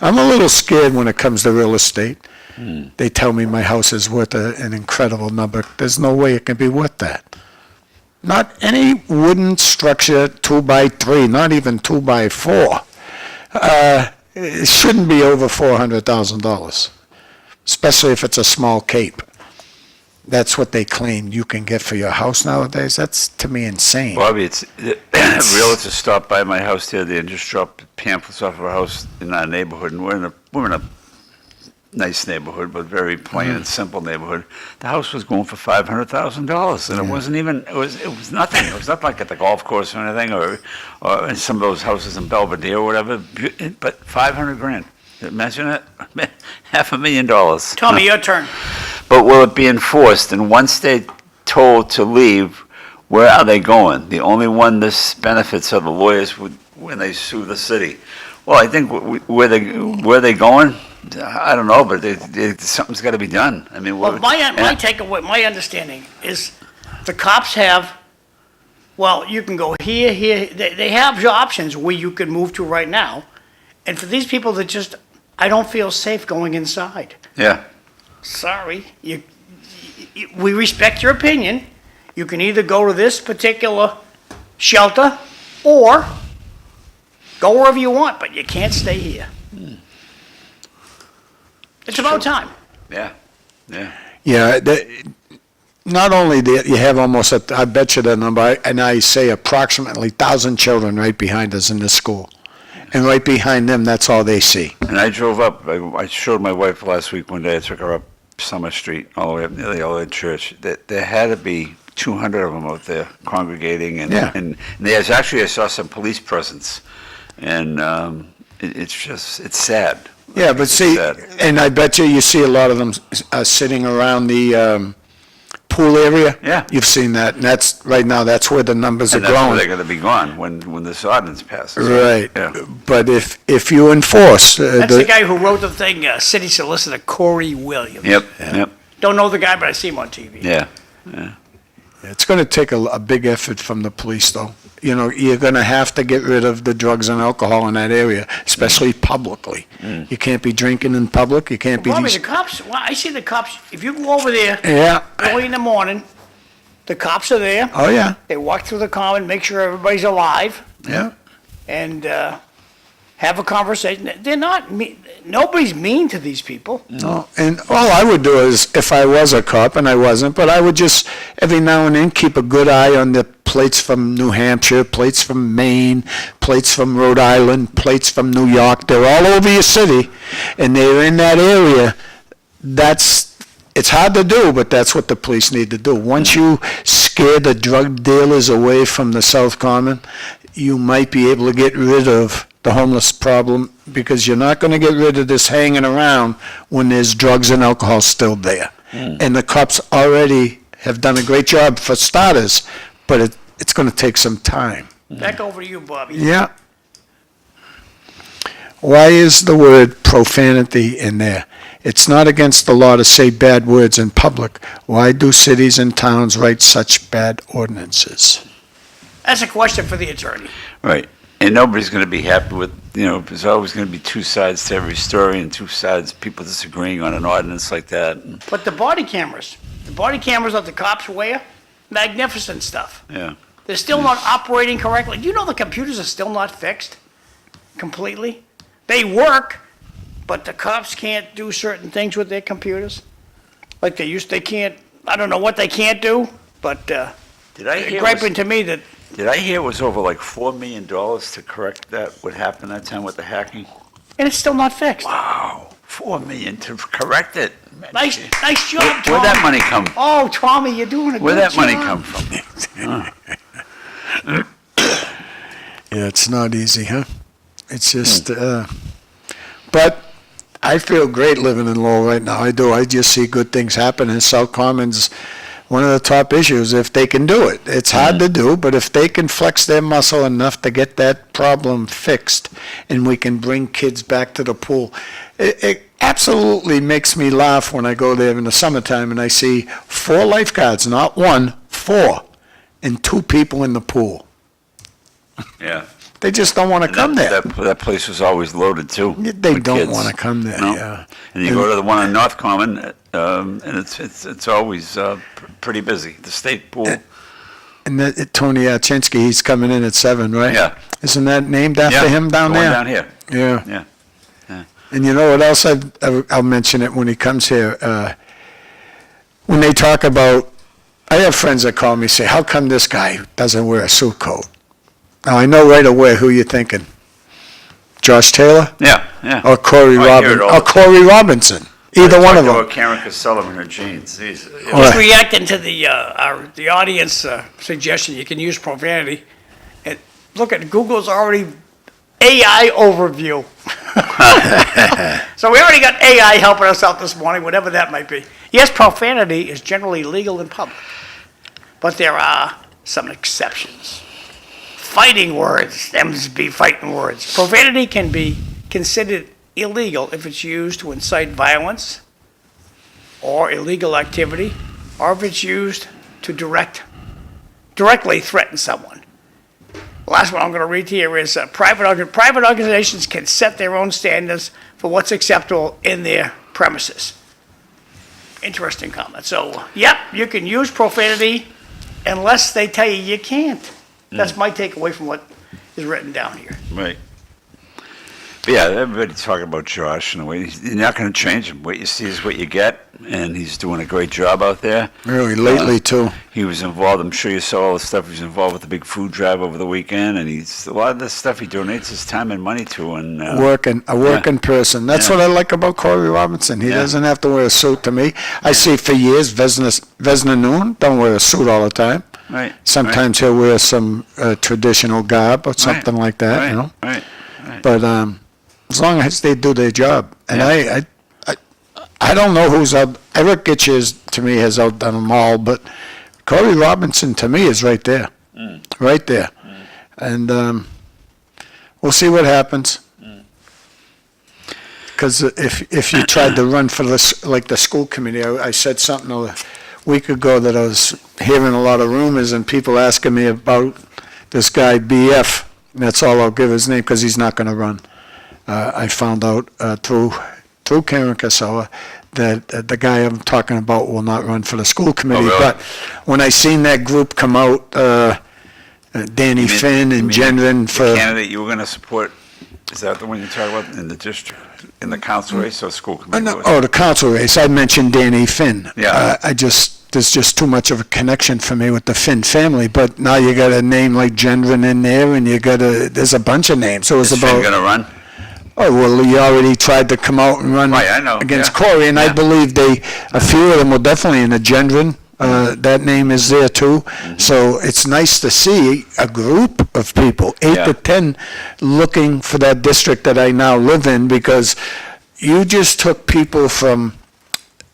I'm a little scared when it comes to real estate. They tell me my house is worth an incredible number. There's no way it can be worth that. Not any wooden structure, 2x3, not even 2x4. It shouldn't be over $400,000, especially if it's a small cape. That's what they claim you can get for your house nowadays. That's, to me, insane. Bobby, realtors stopped by my house the other day and just dropped pamphlets off of our house in our neighborhood, and we're in a nice neighborhood, but very plain and simple neighborhood. The house was going for $500,000, and it wasn't even. It was nothing. It was not like at the golf course or anything, or in some of those houses in Belvedere or whatever. But $500,000. Imagine it, $500,000. Tommy, your turn. But will it be enforced? And once they're told to leave, where are they going? The only one this benefits are the lawyers when they sue the city. Well, I think where they going, I don't know, but something's got to be done. I mean, Well, my takeaway, my understanding is the cops have, well, you can go here. They have options where you can move to right now. And for these people that just, I don't feel safe going inside. Yeah. Sorry, we respect your opinion. You can either go to this particular shelter or go wherever you want, but you can't stay here. It's about time. Yeah. Yeah, not only that, you have almost, I bet you the number, and I say approximately 1,000 children right behind us in this school. And right behind them, that's all they see. And I drove up, I showed my wife last week one day, I took her up Summer Street, all the way up near the old church. There had to be 200 of them out there congregating, and Yeah. and there's actually, I saw some police presence, and it's sad. Yeah, but It's see, sad. and I bet you see a lot of them sitting around the pool area. Yeah. You've seen that, and right now, that's where the numbers are And that's where growing. they're going to be gone when this ordinance passes. Right. Yeah. But if you enforce. That's the guy who wrote the thing, City Solicitor Corey Williams. Yep. Don't know the guy, but I see him on TV. Yeah. It's going to take a big effort from the police, though. You know, you're going to have to get rid of the drugs and alcohol in that area, especially publicly. You can't be drinking in public, you can't be. Bobby, the cops, well, I see the cops, if you go over there Yeah, early in the morning, the cops are there. oh, yeah, They walk through the common, make sure everybody's alive, yeah. and have a conversation. They're not mean. Nobody's mean to these people. No, and all I would do is, if I was a cop, and I wasn't, but I would just, every now and then, keep a good eye on the plates from New Hampshire, plates from Maine, plates from Rhode Island, plates from New York. They're all over your city, and they're in that area. It's hard to do, but that's what the police need to do. Once you scare the drug dealers away from the South Common, you might be able to get rid of the homeless problem, because you're not going to get rid of this hanging around when there's drugs and alcohol still there. And the cops already have done a great job for starters, but it's going to take some time. Back over to you, Bobby. Yeah. Why is the word profanity in there? It's not against the law to say bad words in public. Why do cities and towns write such bad ordinances? That's a question for the attorney. Right. And nobody's going to be happy with, there's always going to be two sides to every story, and two sides, people disagreeing on an ordinance like that. But the body cameras that the cops wear, magnificent stuff. Yeah. They're still not operating correctly. Do you know the computers are still not fixed completely? They work, but the cops can't do certain things with their computers. Like they can't, I don't know what they can't do, but Did I hear? griping to me that, Did I hear it was over like $4 million to correct that? What happened that time with the hacking? and it's still not fixed. Wow, $4 million to correct it. Nice job, Tommy. Where'd that money come? Oh, Tommy, you're doing a Where'd good that money job. come from? Yeah, it's not easy, huh? It's just, but I feel great living in Lowell right now. I do. I just see good things happen, and South Commons, one of the top issues, if they can do it. It's hard to do, but if they can flex their muscle enough to get that problem fixed, and we can bring kids back to the pool, it absolutely makes me laugh when I go there in the summertime and I see 4 lifeguards, not 1, 4, and 2 people in the pool. Yeah. They just don't want to come there. That place was always loaded too. They with don't kids. want to come there, No. yeah. And you go to the one on North Common, and it's always pretty busy. The state pool. And Tony Archinski, he's coming in at 7, right? Yeah. Isn't that named after him down the one there? down here. Yeah. Yeah. And you know what else? I'll mention it when he comes here. When they talk about, I have friends that call me and say, how come this guy doesn't wear a suit coat? Now, I know right away who you're thinking. Josh Taylor Yeah. Yeah. or Corey I hear it all the time. Corey Robinson. Either one of them. Or Karen Casella in her jeans. Just Right. reacting to the audience suggestion, you can use profanity. And look at Google's already AI overview. So we already got AI helping us out this morning, whatever that might be. Yes, profanity is generally legal in public, but there are some exceptions. Fighting words, them be fighting words. Profanity can be considered illegal if it's used to incite violence or illegal activity, or if it's used to directly threaten someone. The last one I'm going to read here is private organizations can set their own standards for what's acceptable in their premises. Interesting comment. So, yep, you can use profanity unless they tell you can't. That's my takeaway from what is written down here. Right. But yeah, everybody's talking about Josh and the way you're not going to change him. What you see is what you get, and he's doing a great job out there. Really, lately, too. He was involved. I'm sure you saw all the stuff. He was involved with the big food drive over the weekend, and a lot of the stuff he donates his time and money to. And A working person. That's Yeah. what I like about Corey Robinson. He Yeah. doesn't have to wear a suit to me. I see for years, Vesna Noon don't wear a suit all the time. right. Sometimes he'll wear some traditional garb or something like that, right, you know. Right. But as long as they do their job, and Yeah. I don't know who's out. Eric Gitches to me has outdone them all, but Corey Robinson to me is right there, right there, and we'll see what happens. Because if you tried to run for the school committee, I said something a week ago that I was hearing a lot of rumors and people asking me about this guy BF. That's all I'll give his name because he's not going to run. I found out through Karen Casella that the guy I'm talking about will not run for the school committee. really? But when I seen that group come out, Danny Finn and Gendron The for candidate you were going to support, is that the one you're talking about in the district, in the council race or school committee? the council race, I mentioned Danny Finn. Yeah. There's just too much of a connection for me with the Finn family. But now you got a name like Gendron in there, and there's a bunch of names. So it's Is Finn about. going to run? Oh, well, he already tried to come out and run Right, I know, against yeah. Corey, and I Yeah. believe a few of them were definitely in the Gendron. That name is there too. Mm-hmm. So it's nice to see a group of people, 8 Yeah. to 10, looking for that district that I now live in, because you just took people from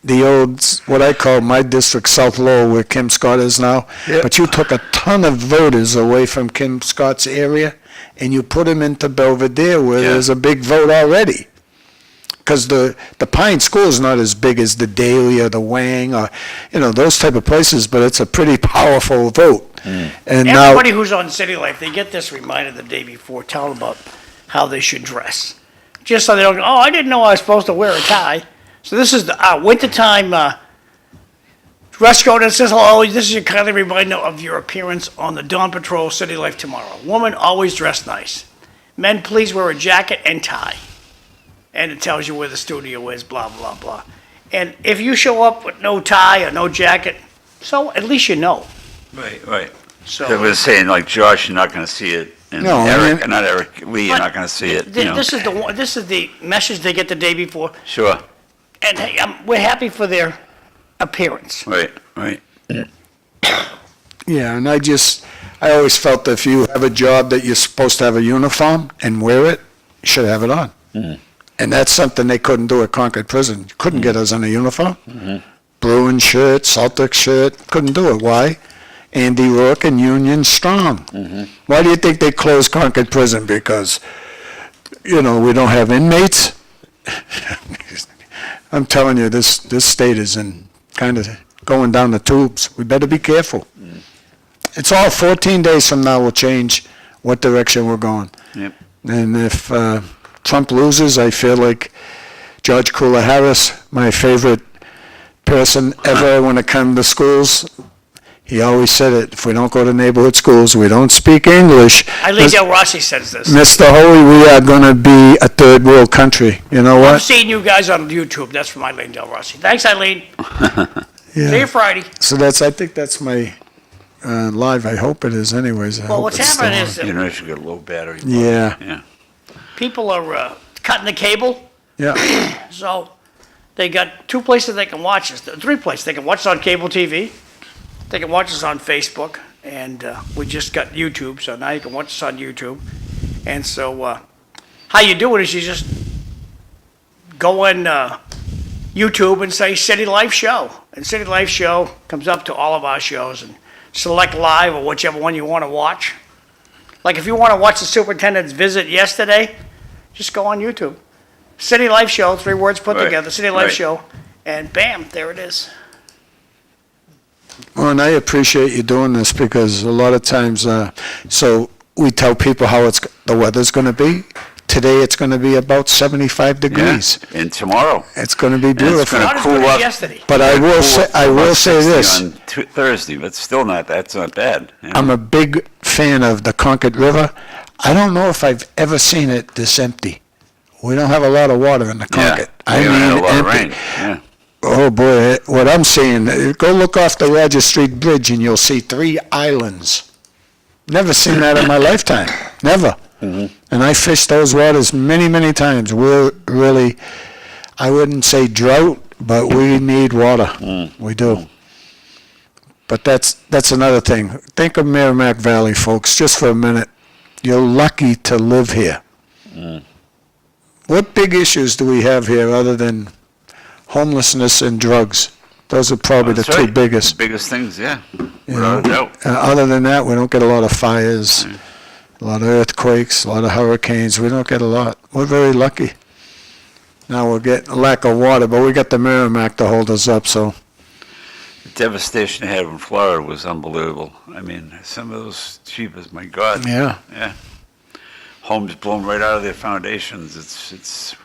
the old, what I call my district, South Lowell, where Kim Scott is now, but you took a ton of voters away from Kim Scott's area, and you put them into Belvedere, where Yeah. there's a big vote already. Because the Pine School is not as big as the Daly or the Wang or, those type of places, but it's a pretty powerful vote. And now, Everybody who's on City Life, they get this reminder the day before, tell them about how they should dress. Just so they don't go, oh, I didn't know I was supposed to wear a tie. So this is the wintertime Dress code that says, hello, this is your kindly reminder of your appearance on the Dawn Patrol City Life tomorrow. Woman, always dress nice. Men, please wear a jacket and tie. And it tells you where the studio is, blah, blah, blah. And if you show up with no tie or no jacket, so at least you know. Right. So I was saying, like, Josh, you're not gonna see it, and No, I Eric, mean- not Eric, Lee, you're not gonna see it, you know. This is the message they get the day before. Sure, And hey, we're happy for their appearance. right. Yeah, and I always felt that if you have a job that you're supposed to have a uniform and wear it, you should have it on. And that's something they couldn't do at Concord Prison. You couldn't get us in a uniform. Bruin shirt, Celtic shirt, couldn't do it. Why? Andy Rourke and Union Strong. Why do you think they closed Concord Prison? Because, we don't have inmates? I'm telling you, this state is in kind of going down the tubes. We better be careful. It's all 14 days from now will change what direction we're going. Yep. And if Trump loses, I feel like George Harris, my favorite person ever when it comes to schools, he always said it, if we don't go to neighborhood schools, we don't speak English. Eileen Del Rossi says this. Mr. Hoey, we are going to be a third world country. You know I'm what? seeing you guys on YouTube. That's from Eileen Del Rossi. Thanks, Eileen. See Yeah. you Friday. So I think that's my live. I hope it is anyways. I Well, hope what's it's still happening on. is You know, you should get a low battery. Yeah. Yeah. people are cutting the cable, Yeah. so they got two places they can watch us, three places. They can watch us on cable TV, they can watch us on Facebook, and we just got YouTube, so now you can watch us on YouTube. And so how you do it is you just go on YouTube and say City Life Show. And City Life Show comes up to all of our shows and select live or whichever one you want to watch. Like if you want to watch the superintendent's visit yesterday, just go on YouTube. City Life Show, 3 words put Right, together, City Life right. Show, and bam, there it is. Well, and I appreciate you doing this because a lot of times, so we tell people how the weather's going to be. Today it's going to be about 75 degrees. Yeah. And tomorrow. It's going to be it's beautiful. gonna Not as cool good as up. yesterday. But I will say, About 60 this. On Thursday, but still that's not bad. you know. I'm a big fan of the Concord River. I don't know if I've ever seen it this empty. We don't have a lot of water in the Concord. Yeah. We haven't had a lot of empty. rain. Yeah. Oh boy, what I'm seeing, go look off the Roger Street Bridge and you'll see 3 islands. Never seen that in my lifetime, never. Mm-hmm. And I fished those waters many, many times. We're really, I wouldn't say drought, but we need water. We do. But that's another thing. Think of Merrimack Valley, folks, just for a minute. You're lucky to live here. What big issues do we have here other than homelessness and drugs? Those are probably the That's two right. biggest. Biggest things, yeah. You Without a know, doubt. other than that, we don't get a lot of fires, a lot of earthquakes, a lot of hurricanes. We don't get a lot. We're very lucky. Now we'll get a lack of water, but we got the Merrimack to hold us up, so. The devastation they had in Florida was unbelievable. I mean, some of those cheapest, my God. Yeah. Yeah. Homes blown right out of their foundations. It's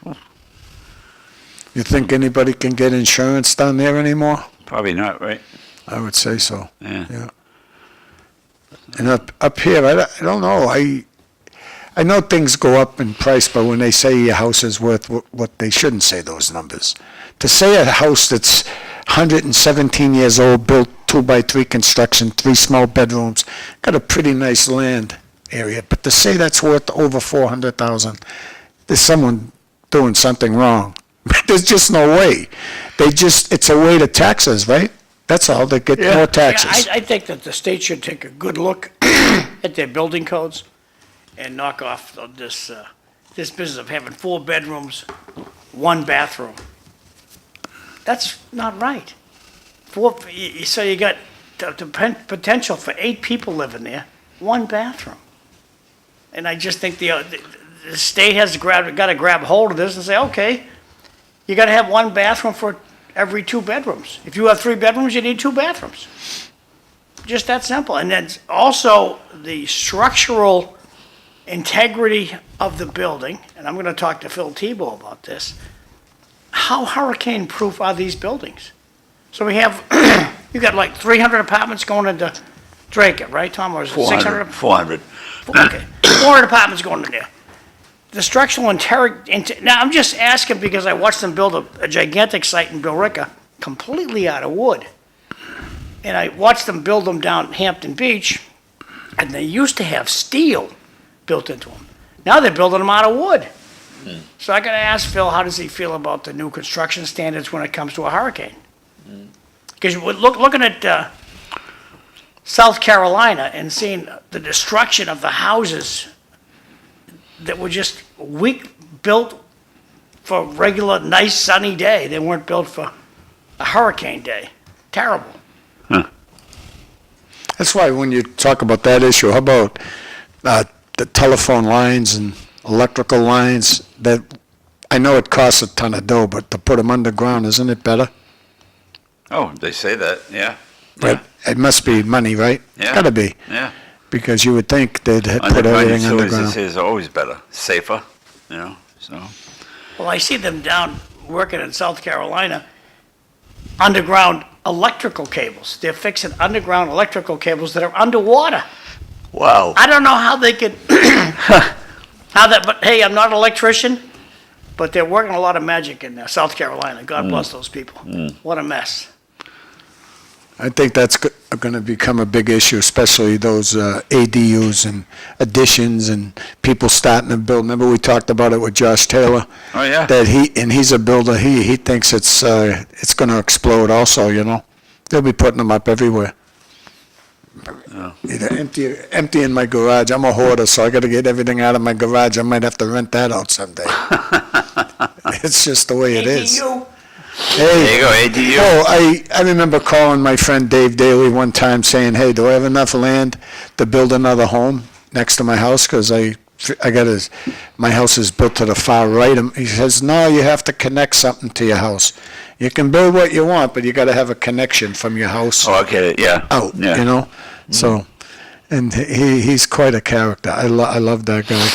You think anybody can get insurance down there anymore? probably not, right? I would say so. Yeah. Yeah. And up here, I don't know. I know things go up in price, but when they say your house is worth what they shouldn't say those numbers. To say a house that's 117 years old, built 2x3 construction, 3 small bedrooms, got a pretty nice land area, but to say that's worth over 400,000, there's someone doing something wrong. There's just no way. It's a way to tax us, right? That's all, they get more taxes. Yeah, I think that the state should take a good look at their building codes and knock off this business of having 4 bedrooms, 1 bathroom. That's not right. So you got the potential for 8 people living there, 1 bathroom. And I just think the state has got to grab hold of this and say, okay, you got to have 1 bathroom for every 2 bedrooms. If you have 3 bedrooms, you need 2 bathrooms. Just that simple. And then also the structural integrity of the building, and I'm going to talk to Phil Tebow about this. How hurricane-proof are these buildings? So we have, You got like 300 apartments going into Dracut, right, Tom, or is it 600? 400. Okay, 400 apartments going in there. The structural now, I'm just asking because I watched them build a gigantic site in Billerica, completely out of wood. And I watched them build them down Hampton Beach, and they used to have steel built into them. Now they're building them out of wood. So I gotta ask Phil, how does he feel about the new construction standards when it comes to a hurricane? Because looking at South Carolina and seeing the destruction of the houses that were just built for a regular, nice, sunny day. They weren't built for a hurricane day. Terrible. That's why when you talk about that issue, how about the telephone lines and electrical lines that, I know it costs a ton of dough, but to put them underground, isn't it better? Oh, they say that, yeah. But it must be money, right? Yeah. Gotta be, Yeah. because you would think they'd put Underground everything utilities, they underground. say, is always better, safer, so. Well, I see them down working in South Carolina, underground electrical cables. They're fixing underground electrical cables that are underwater. Wow. I don't know how they could, but hey, I'm not an electrician, but they're working a lot of magic in South Carolina. God bless those people. What a mess. I think that's going to become a big issue, especially those ADUs and additions and people starting to build. Remember we talked about it with Josh Taylor? Oh, yeah. That he's a builder. He thinks it's going to explode also, They'll be putting them up everywhere. Either empty in my garage. I'm a hoarder, so I got to get everything out of my garage. I might have to rent that out someday. It's just the way it is. ADU. Hey. There you go, ADU. Oh, I remember calling my friend Dave Daly one time saying, hey, do I have enough land to build another home next to my house? Because my house is built to the far right. He says, no, you have to connect something to your house. You can build what you want, but you got to have a connection from your house Oh, I get it, yeah. out, Yeah. So, and he's quite a character. I love that guy.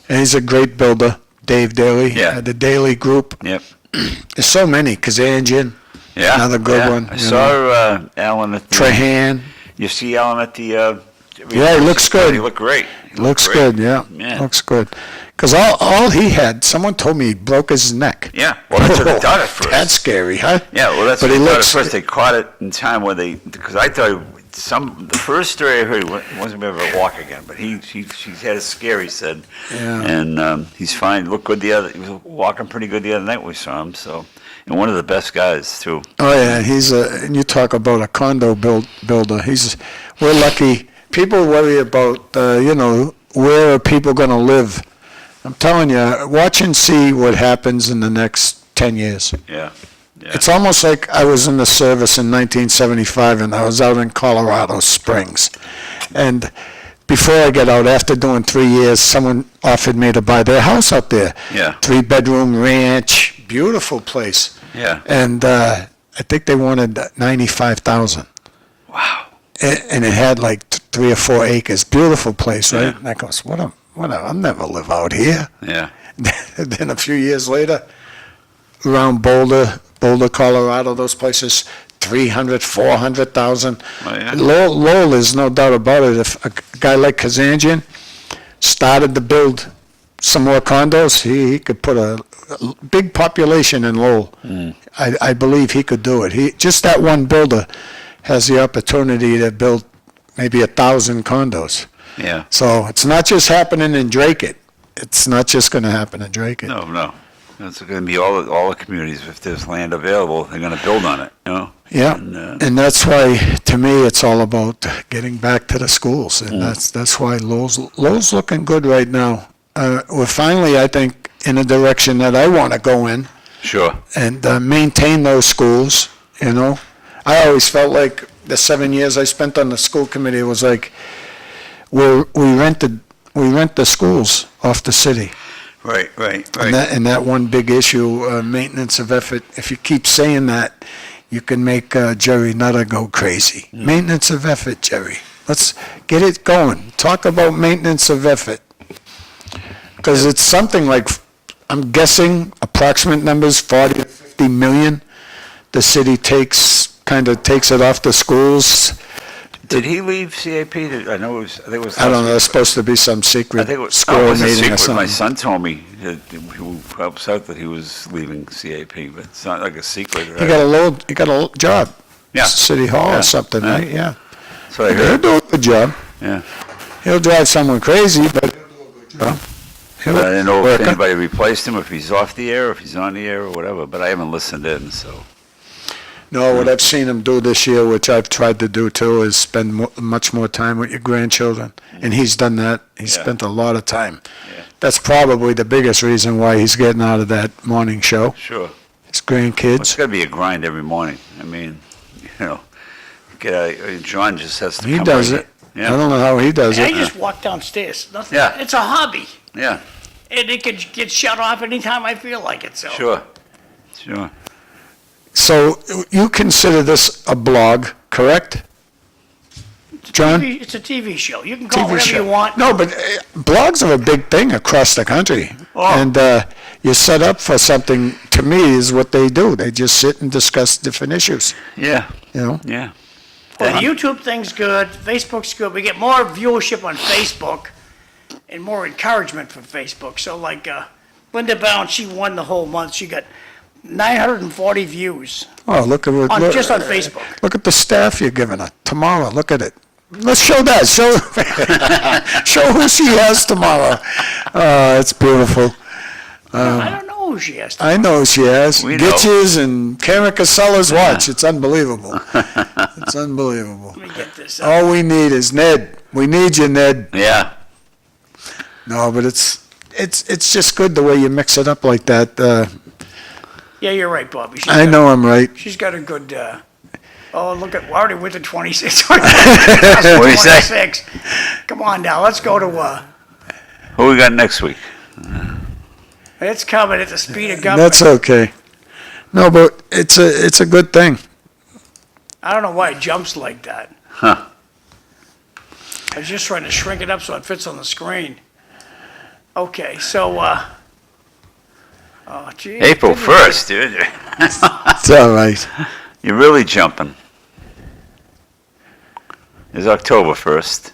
And he's a great builder, Dave Daly. Yeah. The Daly Group. Yep. There's so many. Kazanjian, Yeah. another good yeah. one. I saw Alan at the... Trahan. You see Alan at the... Yeah, he looks good. He looked great. He Looks looked great. good, yeah. Yeah. Looks good. Because all he had, someone told me he broke his neck. Yeah, well, that's what they thought at first. That's scary, huh? Yeah, well, that's But what he they thought looks- at first. They caught it in time where because I thought the first story I heard, he wasn't able to walk again, but he had a scare, he said. Yeah. And he's fine. Looked good he was walking pretty good the other night we saw him, so. And one of the best guys, too. Oh, yeah, and you talk about a condo builder. We're lucky. People worry about, where are people going to live? I'm telling you, watch and see what happens in the next 10 years. Yeah. It's almost like I was in the service in 1975, and I was out in Colorado Springs. And before I get out, after doing 3 years, someone offered me to buy their house out there. Yeah. 3-bedroom ranch, beautiful place. Yeah. And I think they wanted $95,000. Wow. And it had like 3 or 4 acres. Beautiful place, right? Yeah. And I goes, I'll never live out here. Yeah. Then a few years later, around Boulder, Colorado, those places, 300, 400,000. Oh, yeah. Lowell is no doubt about it. If a guy like Kazanjian started to build some more condos, he could put a big population in Lowell. I believe he could do it. Just that one builder has the opportunity to build maybe 1,000 condos. Yeah. So it's not just happening in Dracut. It's not just going to happen in Dracut. No. It's going to be all the communities. If there's land available, they're going to build on it, Yeah, And, that's why, to me, it's all about getting back to the schools, and that's why Lowell's looking good right now. We're finally, I think, in a direction that I want to go in. Sure. And maintain those schools, I always felt like the 7 years I spent on the school committee was like we rent the schools off the city. Right. And that one big issue, maintenance of effort. If you keep saying that, you can make Jerry Nutter go crazy. Maintenance of effort, Jerry. Let's get it going. Talk about maintenance of effort. Because it's something like, I'm guessing, approximate numbers, 40 to 50 million. The city takes kind of takes it off the schools. Did he leave CAP? I know it was, I think it was. I don't know, it's supposed to be some I secret think it was, no, it school wasn't a meeting or secret. My something. son told me that he was upset that he was leaving CAP, but it's not like a secret. He got a job. Yeah. City Hall Yeah. or something, Yeah. right? Yeah. That's what I He'll heard. do a good job. Yeah. He'll drive someone crazy, but he'll do a good job. He'll I didn't know if work. anybody replaced him, if he's off the air, if he's on the air or whatever, but I haven't listened in, so. No, what I've seen him do this year, which I've tried to do too, is spend much more time with your grandchildren. And he's done that. He's Yeah. spent a lot of time. Yeah. That's probably the biggest reason why he's getting out of that morning show. Sure. His It's grandkids. gotta be a grind every morning. I mean, you know, John just has to He come does right it. I Yeah, don't know how he does I it. just walk downstairs. Nothing. Yeah. It's a hobby. yeah, And it could get shut off anytime I feel like it, so. sure, sure. So you consider this a blog, correct? John? It's a TV show. You can call it TV whatever show. you want. No, but blogs are a big thing across the country. Oh. And you're set up for something, to me, is what they do. They just sit and discuss different issues, Yeah, you know? yeah. Well, the YouTube thing's good. Facebook's good. We get more viewership on Facebook and more encouragement from Facebook. So like Linda Bound, she won the whole month. She got 940 views Oh, look at what, just on Facebook. Look at the staff you're giving her. Tomorrow, look at it. Let's show that. Show, show who she has tomorrow. It's beautiful. I don't know who she has. I know who she has. We know. Gitches and Karen Casella's watch. It's unbelievable. It's unbelievable. Let me get this up. All we need is Ned. We need you, Ned. Yeah, No, but it's just good the way you mix it up like that. Yeah, you're right, Bobby. I know I'm right. She's got a good, oh, look at, we already went to 26. What do you say? 26. Come on now, let's go to, who we got next week? it's coming at the speed of government. That's okay. No, but it's a good thing. I don't know why it jumps like that. Huh. I was just trying to shrink it up so it fits on the screen. Okay, so, oh, gee. April 1st, dude. It's all right. You're really jumping. It's October 1st.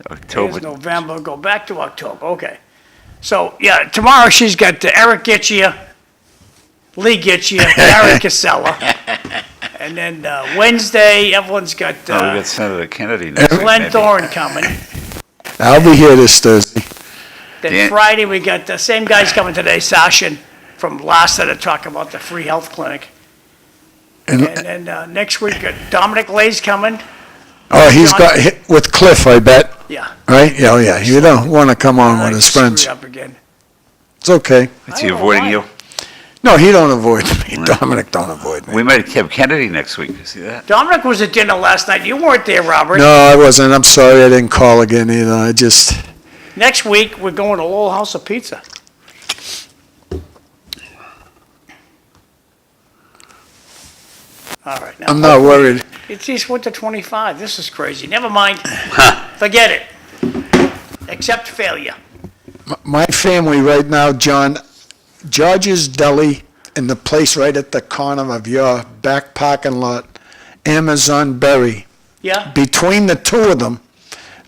October. There's November, go back to October, okay. So, yeah, tomorrow she's got Eric Gitchia, Lee Gitchia, Gary Casella. And then Wednesday, everyone's got Oh, we got Senator Kennedy next week, Glenn maybe. Thorne coming. I'll be here this Thursday. Then Dan- Friday, we got the same guys coming today, Sashin from LASA to talk about the free health clinic. And, And then next week, Dominic Lay's coming, oh, he's got hit with Cliff, I bet. yeah. Right? Yeah, oh, yeah. You don't want to come on I with his screwed friends. up again. It's okay. Is I he don't know avoiding why. you? No, he don't avoid me. Dominic don't avoid me. We might have Kennedy next week. You see that? Dominic was at dinner last night. You weren't there, Robert. No, I wasn't. I'm sorry I didn't call again either. I just, Next week, we're going to Lowell House of Pizza. All right. Now, I'm not worried. It's East Winter 25. This is crazy. Never mind. Forget it. Accept failure. My family right now, John, George's Deli and the place right at the corner of your back parking lot, Amazon Berry. Yeah? Between the two of them,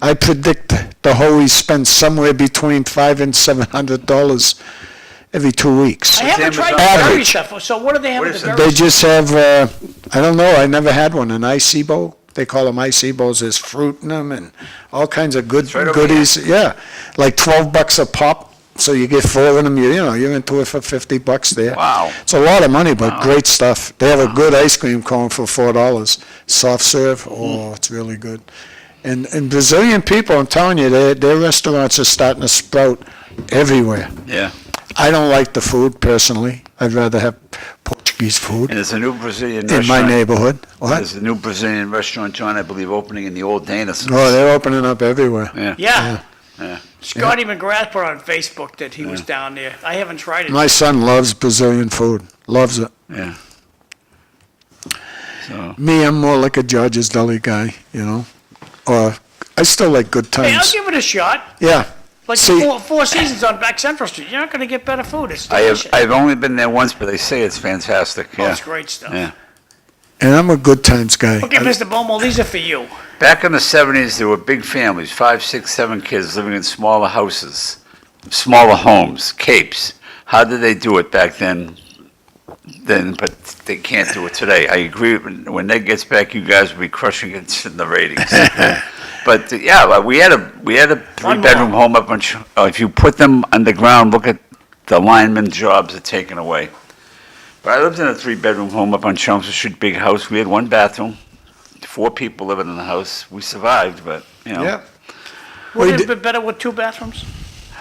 I predict the Hoey spend somewhere between $500 and $700 every 2 weeks. I haven't tried the Amazon? berry stuff. So what do they have What with is the it? berry They just have, I don't know, I never had one, an icy bowl. They call them icy bowls. There's fruit in them and all kinds of good right over goodies. Yeah, like $12 a pop. So you get 4 of them. You know, you're into it for $50 there. Wow. It's a lot of money, but Wow. great stuff. They have a good ice cream cone for $4. Soft serve. Oh, it's really good. And Brazilian people, I'm telling you, their restaurants are starting to sprout everywhere. Yeah. I don't like the food personally. I'd rather have Portuguese food And there's a new Brazilian in my restaurant. neighborhood. What? There's a new Brazilian restaurant, John, I believe, opening in the old Dana. Oh, they're opening up everywhere. Yeah. Yeah. Yeah. Scotty McGrath put on Facebook that he was down there. I haven't tried it. My son loves Brazilian food. Loves it. Yeah. So, Me, I'm more like a George's Deli guy, you know. Or I still like good Hey, I'll times. give it a shot. Yeah. Like See- four Seasons on Back Central Street. You're not going to get better food. It's I have, delicious. I've only been there once, but they say it's fantastic. Oh, Yeah. it's great stuff. Yeah. And I'm a good times guy. Okay, Mr. Bomil, these are for you. Back in the 70s, there were big families, 5, 6, 7 kids living in smaller houses, smaller homes, capes. How did they do it back then? But they can't do it today. I agree. When Ned gets back, you guys will be crushing it in the ratings. But yeah, we had a 3-bedroom home up on. If you put them underground, look at the lineman jobs are taken away. But I lived in a 3-bedroom home up on Chelmsford Street, big house. We had 1 bathroom, 4 people living in the house. We survived, but you know. Yeah. Would it be better with 2 bathrooms?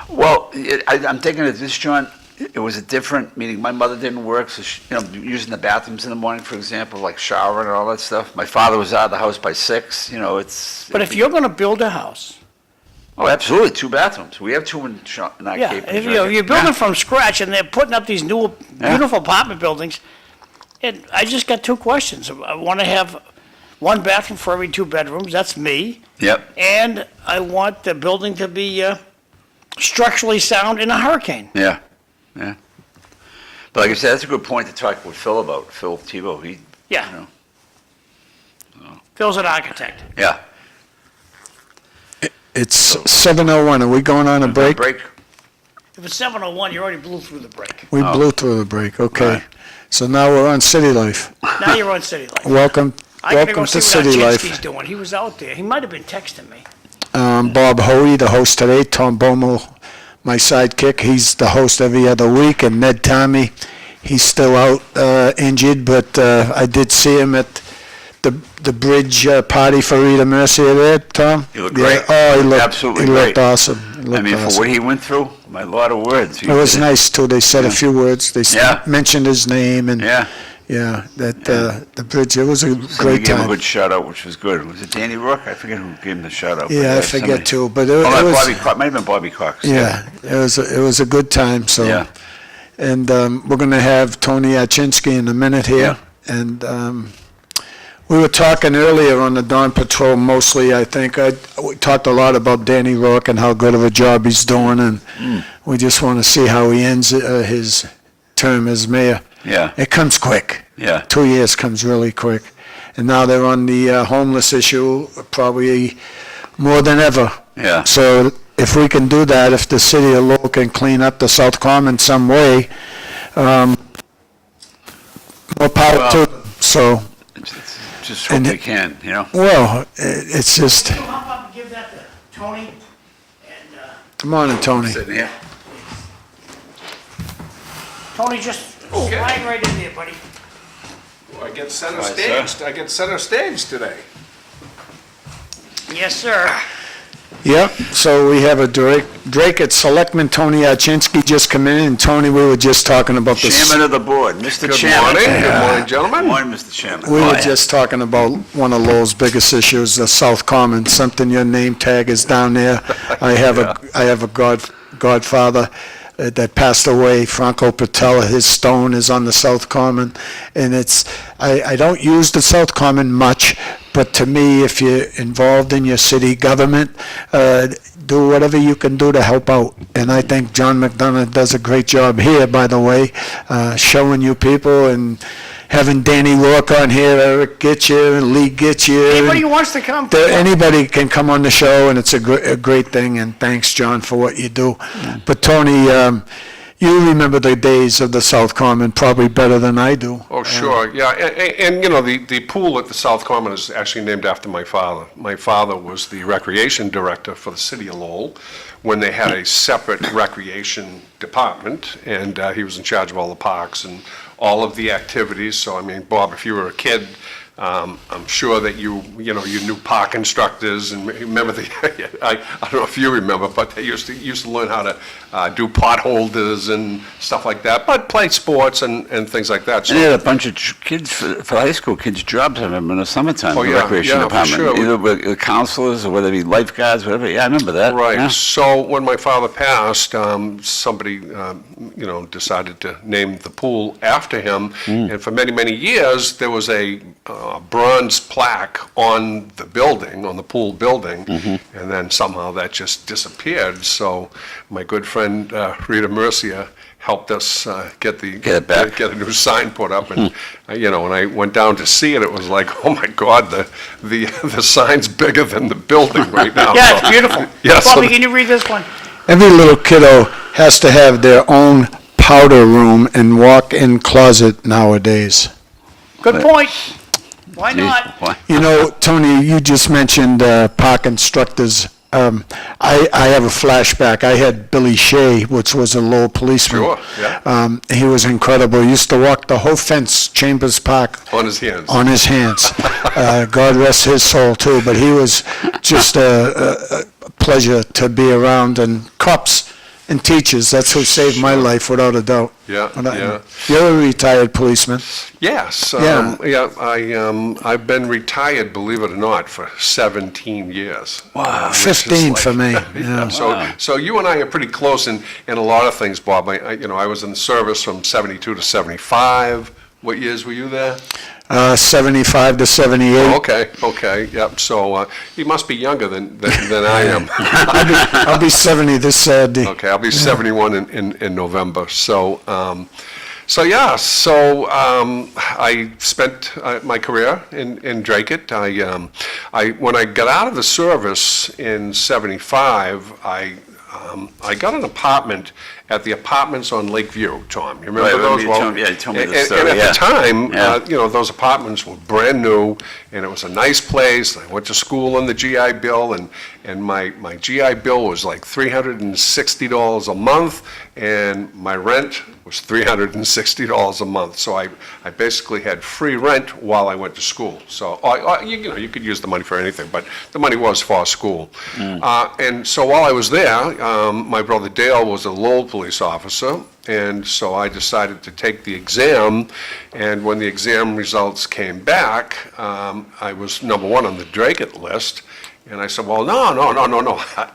Well, I'm thinking of this, John. It was a different, meaning my mother didn't work, so she, using the bathrooms in the morning, for example, like showering and all that stuff. My father was out of the house by 6. It's. But if you're going to build a house, Oh, absolutely, 2 bathrooms. We have 2 in our yeah, Cape. if you're building from scratch and they're putting up these new, beautiful apartment buildings, and I just got 2 questions. I want to have 1 bathroom for every 2 bedrooms. That's me. Yep. And I want the building to be structurally sound in a hurricane. Yeah. Yeah. But like I said, that's a good point to talk with Phil about. Phil Tebow, he. Yeah. Phil's an architect. Yeah. It's 7:01. Are we going on a break? If it's 7:01, you already blew through the break. We blew through the break. Okay. Right. So now we're on City Life. Now you're on City Life. Welcome I gotta go to see what City Archinski's Life. doing. He was out there. He might have been texting me. Bob Hoey, the host today. Tom Bomil, my sidekick. He's the host every other week. And Ned Tarmey, he's still out injured, but I did see him at the bridge party for Rita Mercier there, Tom. He looked great. Oh, he looked Absolutely He looked great. awesome. He looked For awesome. what he went through, my lot of words. It was nice too. They said a few words. They mentioned his name and the bridge. It was a Somebody great gave him a time. good shout out, which was good. Was it Danny Rourke? I forget who gave him the shout out. Yeah, I but, forget somebody- too. But it Oh, was Bobby Cox. Might have been Bobby Cox. it was a good time. So Yeah. and we're going to have Tony Archinski in a minute here. And we were talking earlier on the Dawn Patrol mostly, I think. We talked a lot about Danny Rourke and how good of a job he's doing, and we just want to see how he ends his term as mayor. Yeah. It comes quick. Yeah. 2 years comes really quick. And now they're on the homeless issue probably more than ever. Yeah. So if we can do that, if the city of Lowell can clean up the South Common some way, more power to them. So, Just hope And they can, well, it's just, Hop up and give that to Tony. And good morning, Tony. Sitting here. Tony, just slide right in there, buddy. I get center Right, stage. I get center stage today. Yes, sir. Yep, so we have a Dracut Selectman, Tony Archinski, just come in, and Tony, we were just talking about the... Chairman of the board, Mr. Good Chairman. morning. Good morning, gentlemen. Good morning, Mr. Chairman. We Oh, were yeah. just talking about one of Lowell's biggest issues, the South Common, something your name tag is down there. I have a godfather that passed away, Franco Patella, his stone is on the South Common, and I don't use the South Common much, but to me, if you're involved in your city government, do whatever you can do to help out. And I think John McDonough does a great job here, by the way, showing you people and having Danny Rourke on here, Eric Gitcher, and Lee Gitcher. Anybody who wants to come. Anybody can come on the show, and it's a great thing, and thanks, John, for what you do. But Tony, you remember the days of the South Common probably better than I do. Oh, sure, yeah, and the pool at the South Common is actually named after my father. My father was the recreation director for the city of Lowell when they had a separate recreation department, and he was in charge of all the parks and all of the activities. So, I mean, Bob, if you were a kid, I'm sure that you knew park instructors, and remember I don't know if you remember, but they used to learn how to do pot holders and stuff like that, but play sports and things like that. And they had a bunch of kids, for high school kids, jobs, I remember, in the summertime, Oh, the yeah, recreation yeah, for department. sure. Either with counselors, or whether it be lifeguards, whatever, yeah, I remember that. Right, Yeah. so when my father passed, somebody, decided to name the pool after him, and for many, many years, there was a a bronze plaque on the building, on the pool building, and then somehow that just disappeared. So my good friend Rita Mercia helped us get it back. get a new sign put up, and when I went down to see it, it was like, oh my God, the sign's bigger than the building right now. Yeah, it's beautiful. Yeah, so Bobby, can you read this one? Every little kiddo has to have their own powder room and walk-in closet nowadays. Good point. Why not? Why? You know, Tony, you just mentioned park instructors. I have a flashback. I had Billy Shea, which was a Lowell policeman. Sure, yeah. He was incredible. He used to walk the whole fence, Chambers Park, on his hands. on his hands. God rest his soul, too, but he was just a pleasure to be around, and cops and teachers, that's who saved my life, without a doubt. Yeah, yeah. You're a retired policeman. Yes, I've been retired, believe it or not, for 17 years. Wow. Which is 15 for me. Yeah. So you and I are pretty close in a lot of things, Bob. I was in the service from 72 to 75. What years were you there? 75 to 78. Oh, okay, yep. So you must be younger than I am. I'll be 70 this Saturday. Okay, I'll be 71 in November. So I spent my career in Dracut. When I got out of the service in 75, I got an apartment at the apartments on Lakeview, Tom. You remember Right, those? you told me the story, and at yeah. the time, Yeah. those apartments were brand new, and it was a nice place. I went to school on the GI Bill, and my GI Bill was like $360 a month, and my rent was $360 a month. So I basically had free rent while I went to school. So you could use the money for anything, but the money was for school. And so while I was there, my brother Dale was a Lowell police officer, and so I decided to take the exam, and when the exam results came back, I was number one on the Dracut list, and I said, well, no,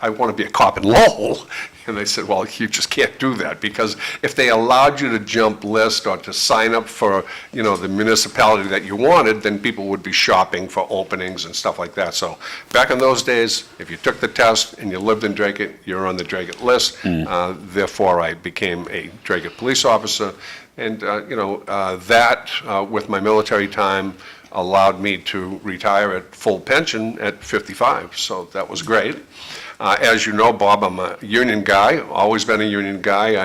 I want to be a cop in Lowell. And they said, well, you just can't do that, because if they allowed you to jump list or to sign up for, the municipality that you wanted, then people would be shopping for openings and stuff like that. So back in those days, if you took the test and you lived in Dracut, you were on the Dracut list. Therefore, I became a Dracut police officer. And, with my military time, allowed me to retire at full pension at 55. So that was great. As you know, Bob, I'm a union guy, always been a union guy.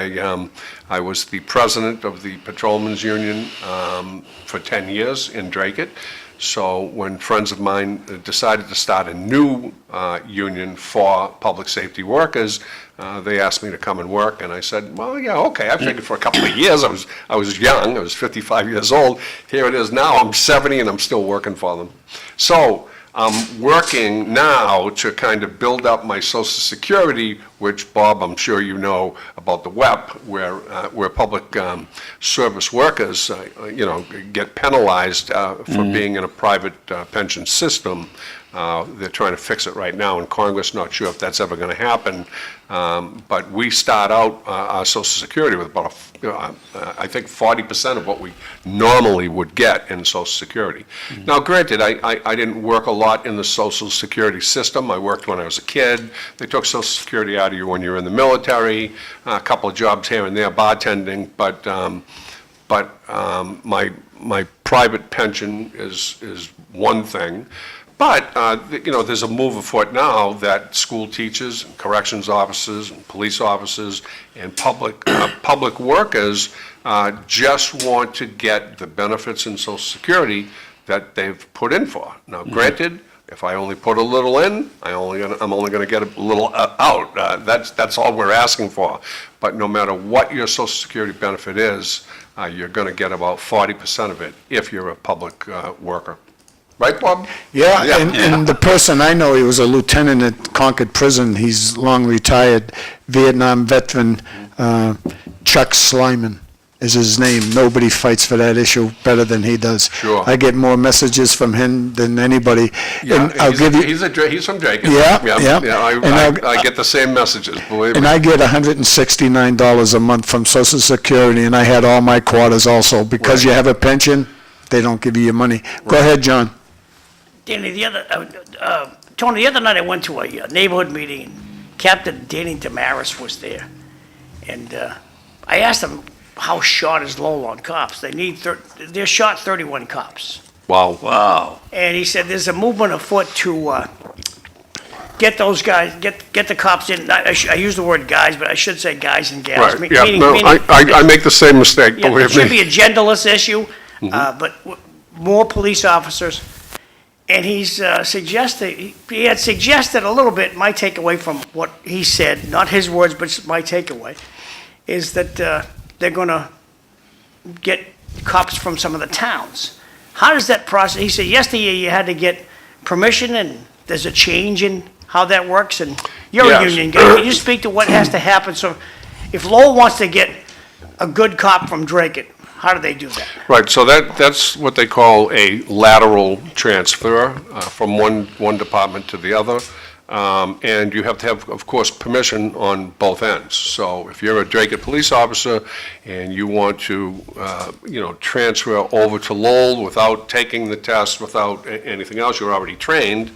I was the president of the Patrolmen's Union for 10 years in Dracut. So when friends of mine decided to start a new union for public safety workers, they asked me to come and work, and I said, well, yeah, okay. I figured for a couple of years. I was young. I was 55 years old. Here it is now. I'm 70, and I'm still working for them. So I'm working now to kind of build up my Social Security, which, Bob, I'm sure you know about the WEP, where public service workers, get penalized for being in a private pension system. They're trying to fix it right now in Congress. Not sure if that's ever going to happen. But we start out our Social Security with about, I think, 40% of what we normally would get in Social Security. Now, granted, I didn't work a lot in the Social Security system. I worked when I was a kid. They took Social Security out of you when you were in the military, a couple of jobs here and there, bartending, but my private pension is one thing. But, there's a move afoot now that school teachers, and corrections officers, and police officers, and public workers just want to get the benefits in Social Security that they've put in for. Now, granted, if I only put a little in, I'm only going to get a little out. That's all we're asking for. But no matter what your Social Security benefit is, you're going to get about 40% of it if you're a public worker. Right, Bob? Yeah, and the person I know, he was a lieutenant at Concord Prison. He's long retired, Vietnam veteran, Chuck Slyman is his name. Nobody fights for that issue better than he does. Sure. I get more messages from him than anybody. Yeah, And I'll give you, he's from Dracut. Yeah. I get the same messages, believe and me. I get $169 a month from Social Security, and I had all my quarters also. Because Right. you have a pension, they don't give you your money. Go ahead, John. Danny, Tony, the other night I went to a neighborhood meeting, and Captain Danny Damaris was there. And I asked him how short is Lowell on cops. They're short 31 cops. Wow. Wow. And he said there's a movement afoot to get those guys, get the cops in. I use the word guys, but I should say guys and gals. Right, yeah, no, I make the same mistake, Yeah, it believe should be me. a genderless issue, but more police officers. And he's suggested, he had suggested a little bit, my takeaway from what he said, not his words, but my takeaway, is that they're going to get cops from some of the towns. How does that process, he said yesterday you had to get permission, and there's a change in how that works, and you're a Yes. union guy. Can you speak to what has to happen? So if Lowell wants to get a good cop from Dracut, how do they do that? Right, so that's what they call a lateral transfer from one department to the other. And you have to have, of course, permission on both ends. So if you're a Dracut police officer and you want to, transfer over to Lowell without taking the test, without anything else, you're already trained,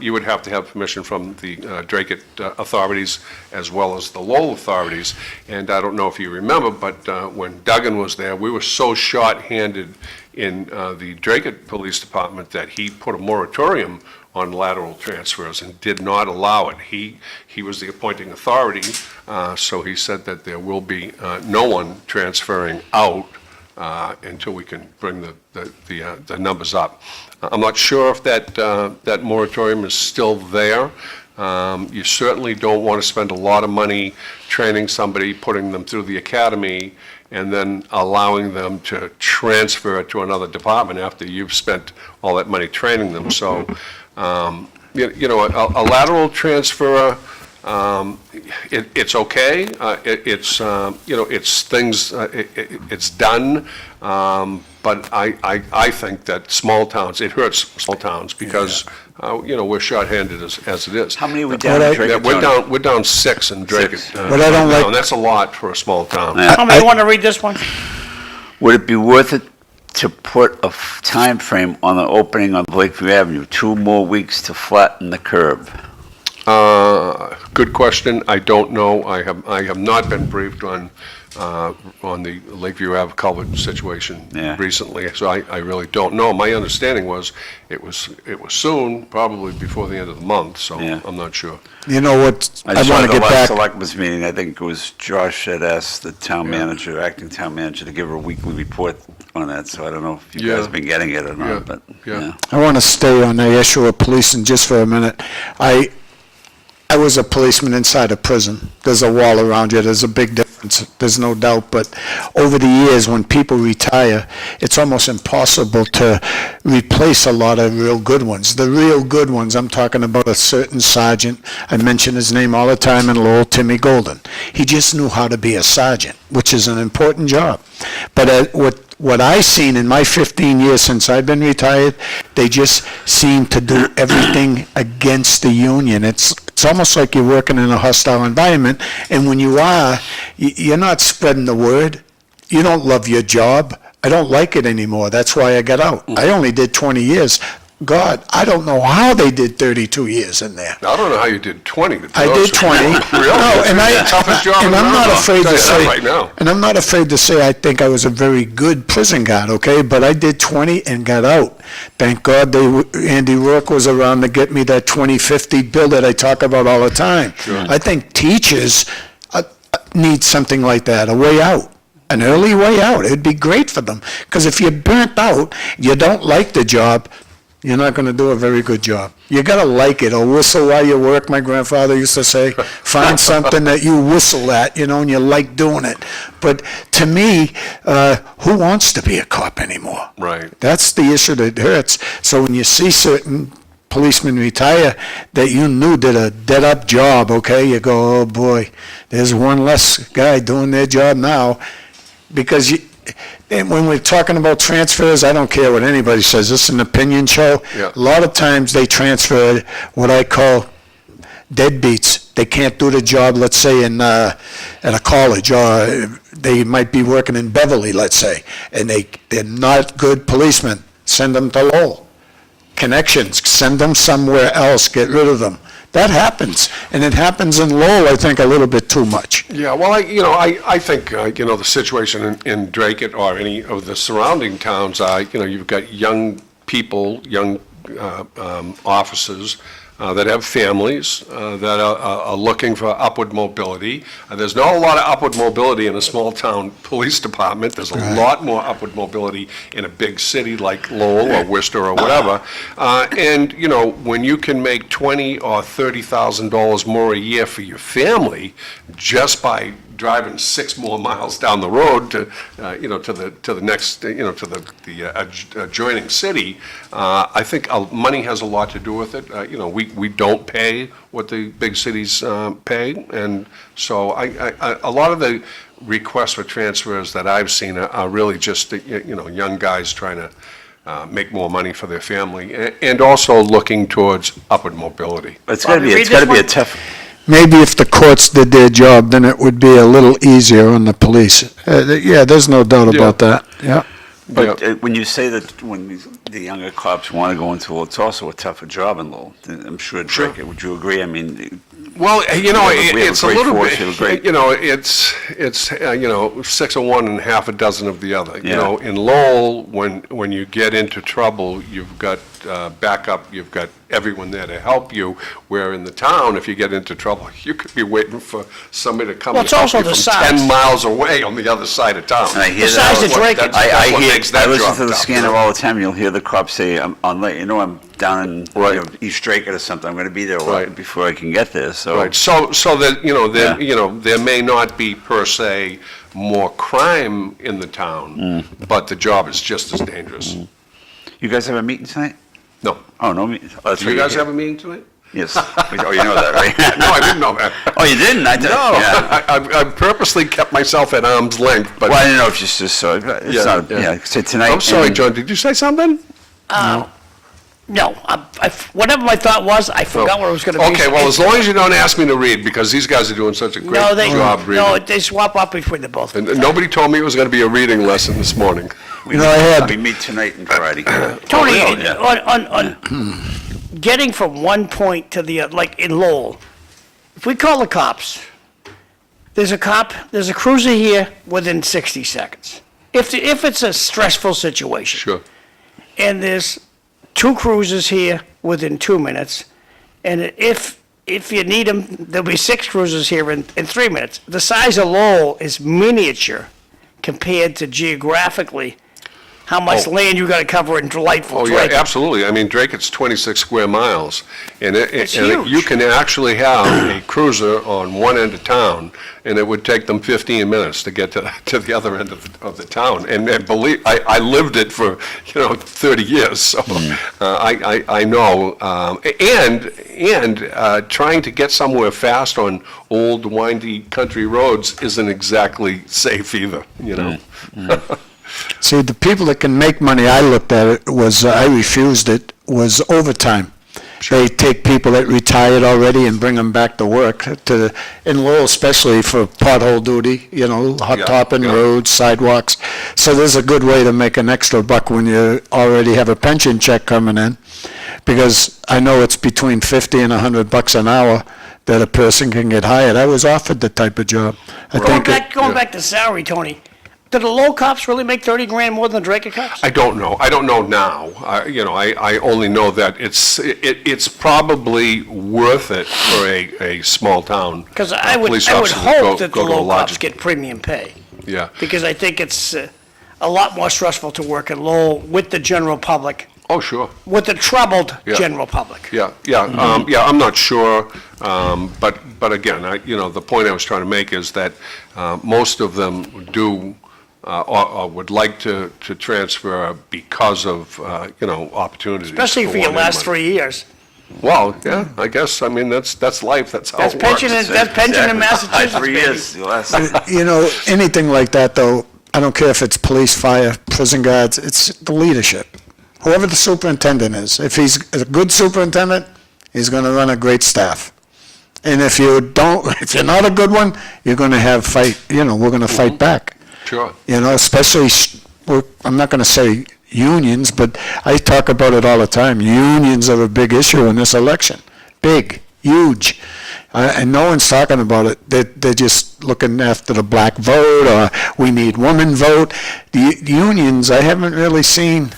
you would have to have permission from the Dracut authorities as well as the Lowell authorities. And I don't know if you remember, but when Duggan was there, we were so short-handed in the Dracut Police Department that he put a moratorium on lateral transfers and did not allow it. He was the appointing authority, so he said that there will be no one transferring out until we can bring the numbers up. I'm not sure if that moratorium is still there. You certainly don't want to spend a lot of money training somebody, putting them through the academy, and then allowing them to transfer to another department after you've spent all that money training them. So, a lateral transfer, it's okay. It's things, it's done. But I think that small towns, it hurts small towns because, we're shorthanded as it is. How many are we down in What I- Dracut, Yeah, Tony? we're down 6 in Dracut. What I don't right now, like- and that's a lot for a small town. Yeah. Tommy, you want to read this one? Would it be worth it to put a time frame on the opening of Lakeview Avenue? 2 more weeks to flatten the curb? Good question. I don't know. I have not been briefed on the Lakeview Ave culvert situation Yeah. recently, so I really don't know. My understanding was it was soon, probably before the end of the month, so Yeah. I'm not sure. You know what, I just want saw to the get last back, Selectmen's meeting, I think it was Josh had asked the town manager, acting town manager, to give her a weekly report on that, so I don't know if you guys Yeah. have been getting it or Yeah. not, but, Yeah. yeah. I want to stay on the issue of policing just for a minute. I was a policeman inside a prison. There's a wall around you. There's a big difference. There's no doubt. But over the years, when people retire, it's almost impossible to replace a lot of real good ones. The real good ones, I'm talking about a certain sergeant. I mention his name all the time in Lowell, Timmy Golden. He just knew how to be a sergeant, which is an important job. But what I seen in my 15 years since I've been retired, they just seem to do everything against the union. It's almost like you're working in a hostile environment, and when you are, you're not spreading the word. You don't love your job. I don't like it anymore. That's why I got out. I only did 20 years. God, I don't know how they did 32 years in there. I don't know how you did 20. to be I did honest with you. 20. Really? No, and It's the toughest job in I'm not America. afraid I'll to tell you say, that right now. and I'm not afraid to say I think I was a very good prison guard, okay? But I did 20 and got out. Thank God Andy Rourke was around to get me that 2050 bill that I talk about all the time. I think teachers need something like that, a way out. An early way out. It'd be great for them. Because if you're burnt out, you don't like the job, you're not going to do a very good job. You got to like it, or whistle while you work, my grandfather used to say. Find something that you whistle at, and you like doing it. But to me, who wants to be a cop anymore? Right. That's the issue that hurts. So when you see certain policemen retire that you knew did a dead-up job, okay, you go, oh boy, there's one less guy doing their job now. Because and when we're talking about transfers, I don't care what anybody says. This is an opinion show. Yeah. A lot of times they transfer what I call deadbeats. They can't do the job, let's say, at a college, or they might be working in Beverly, let's say, and they're not good policemen. Send them to Lowell. Connections, send them somewhere else, get rid of them. That happens, and it happens in Lowell, I think, a little bit too much. Yeah, well, I think, the situation in Dracut or any of the surrounding towns, you've got young people, young officers that have families that are looking for upward mobility. There's not a lot of upward mobility in a small-town police department. There's a lot more upward mobility in a big city like Lowell or Worcester or whatever. And, when you can make $20,000 or $30,000 more a year for your family just by driving 6 more miles down the road to the next, to the adjoining city, I think money has a lot to do with it. We don't pay what the big cities pay, and so a lot of the requests for transfers that I've seen are really just young guys trying to make more money for their family, and also looking towards upward mobility. It's got to be a tough. Maybe if the courts did their job, then it would be a little easier on the police. Yeah, there's no doubt about that, yeah. But when you say that when the younger cops want to go into Lowell, it's also a tougher job in Lowell. I'm sure, Dracut, would you agree? I mean, well, it's a little bit, it's 6 of one and half a dozen of the other. Yeah. In Lowell, when you get into trouble, you've got backup, you've got everyone there to help you, where in the town, if you get into trouble, you could be waiting for somebody to come and help you from 10 miles away on the other side of town. And I hear Besides the Dracut. I listen to the scanner all the time, you'll hear the cops say, I'm late, I'm down in East Dracut or something, I'm going to be there before I can get there, so. Right, so that, there may not be per se more crime in the town, but the job is just as dangerous. You guys have a meeting tonight? No. Oh, no meeting? Oh, Do you guys have a meeting tonight? Yes. Oh, you know that, right? No, I didn't know that. Oh, you didn't? I did. No, Yeah. I purposely kept myself at arm's length, but. Well, I didn't know if you just saw it. It's not, so tonight. I'm sorry, John, did you say something? No, whatever my thought was, I forgot what it was going to be. Okay, well, as long as you don't ask me to read, because these guys are doing such a great job reading. No, they swap up between the both. And nobody told me it was going to be a reading lesson this morning. We meet tonight and Friday. Tony, Oh, on getting from one point to the other, like in Lowell, if we call the cops, there's a cruiser here within 60 seconds. If it's a stressful situation. Sure. And there's 2 cruisers here within 2 minutes, and if you need them, there'll be 6 cruisers here in 3 minutes. The size of Lowell is miniature compared to geographically how much land you got to cover in delightful Oh, yeah, Dracut. absolutely. I mean, Dracut's 26 square miles, and huge. you can actually have a cruiser on one end of town, and it would take them 15 minutes to get to the other end of the town. And believe, I lived it for, 30 years, so I know. And trying to get somewhere fast on old, windy country roads isn't exactly safe either, See, the people that can make money, I looked at it, I refused it, was overtime. They take people that retired already and bring them back to work, in Lowell especially for pothole duty, hot topping roads, sidewalks. So there's a good way to make an extra buck when you already have a pension check coming in, because I know it's between 50 and $100 an hour that a person can get hired. I was offered the type of job. Going back to salary, Tony, do the Lowell cops really make 30 grand more than the Dracut cops? I don't know. I don't know now. I only know that it's probably worth it for a small town. Because I would police officer to hope that the go to a Lowell cops larger- get premium pay. Yeah. Because I think it's a lot more stressful to work in Lowell with the general public, Oh, sure. with the troubled Yeah. general public. Yeah. I'm not sure, but again, the point I was trying to make is that most of them do or would like to transfer because of opportunities. Especially for your one and last money. 3 years. Well, yeah, I guess. I mean, that's life. That's how That's it works. pension in Massachusetts, 3 baby. years. Anything like that, though, I don't care if it's police, fire, prison guards, it's the leadership. Whoever the superintendent is, if he's a good superintendent, he's going to run a great staff. And if you don't, if you're not a good one, you're gonna have fight, we're gonna fight back. Sure. Especially, I'm not gonna say unions, but I talk about it all the time. Unions are a big issue in this election. Big, huge. And no one's talking about it. They're just looking after the black vote, or we need women vote. The unions, I haven't really seen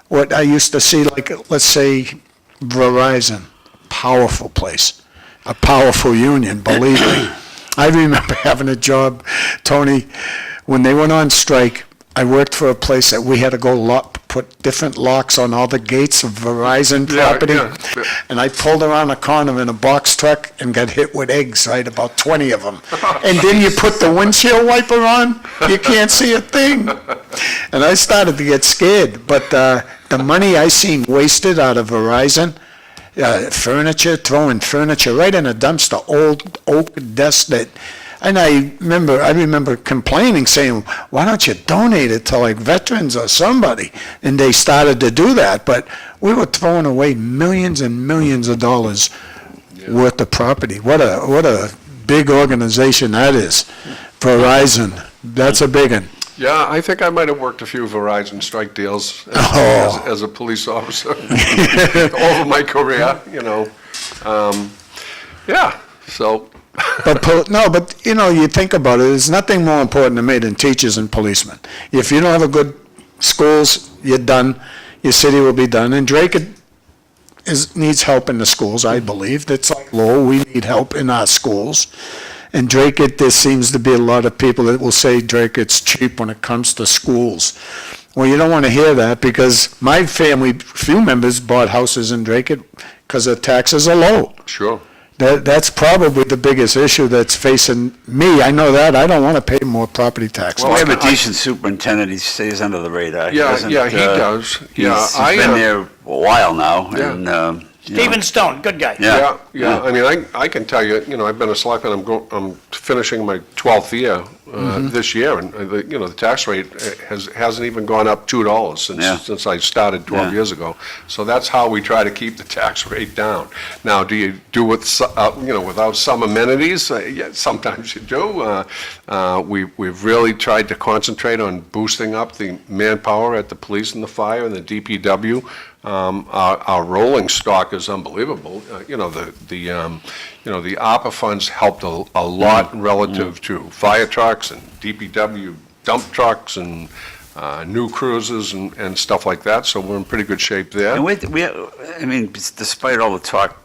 what I used to see, like, let's say, Verizon, powerful place, a powerful union, believe me. I remember having a job, Tony, when they went on strike. I worked for a place that we had to go put different locks on all the gates of Verizon property. Yeah. And I pulled around a corner in a box truck and got hit with eggs, right, about 20 of them. And then you put the windshield wiper on, you can't see a thing. And I started to get scared. But the money I seen wasted out of Verizon, furniture, throwing furniture right in a dumpster, old oak desk and I remember complaining, saying, why don't you donate it to like veterans or somebody? And they started to do that, but we were throwing away millions and millions of dollars worth of property. What a big organization that is. Verizon, that's a big one. Yeah, I think I might have worked a few Verizon strike deals as a police officer over my career, so. But you think about it, there's nothing more important to me than teachers and policemen. If you don't have a good schools, you're done, your city will be done. And Dracut needs help in the schools, I believe. That's like Lowell, we need help in our schools. And Dracut, there seems to be a lot of people that will say Dracut's cheap when it comes to schools. Well, you don't want to hear that, because my family, few members bought houses in Dracut because the taxes are low. Sure. That's probably the biggest issue that's facing me. I know that. I don't want to pay more property tax. Well, we have a decent superintendent. He stays under the radar. Yeah, he does. He's been there a while now. Yeah. And, Stephen Stone, good guy. Yeah. I mean, I can tell you, I've been a selectman, I'm finishing my 12th year this year, and, the tax rate hasn't even gone up $2 since I started 12 years ago. So that's how we try to keep the tax rate down. Now, do you do with, without some amenities? Yeah, sometimes you do. We've really tried to concentrate on boosting up the manpower at the police and the fire and the DPW. Our rolling stock is unbelievable. The ARPA funds helped a lot relative to fire trucks and DPW dump trucks and new cruisers and stuff like that. So we're in pretty good shape there. And despite all the talk,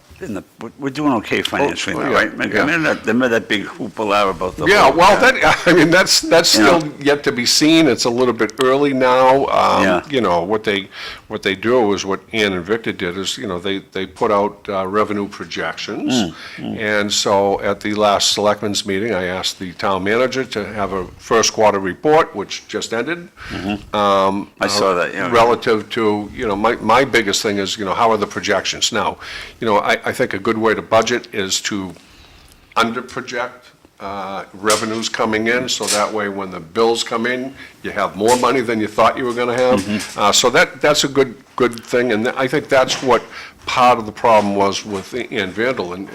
we're doing okay financially now, right? Yeah. Remember that big hoopla about the... Yeah, that's still yet to be seen. It's a little bit early now. What they do is what Ann and Victor did is, they put out revenue projections. And so at the last selectmen's meeting, I asked the town manager to have a first quarter report, which just ended. I saw that, yeah. Relative to, my biggest thing is, how are the projections? Now, I think a good way to budget is to under-project revenues coming in, so that way when the bills come in, you have more money than you thought you were going to have. So that's a good thing, and I think that's what part of the problem was with Ann Vandal, and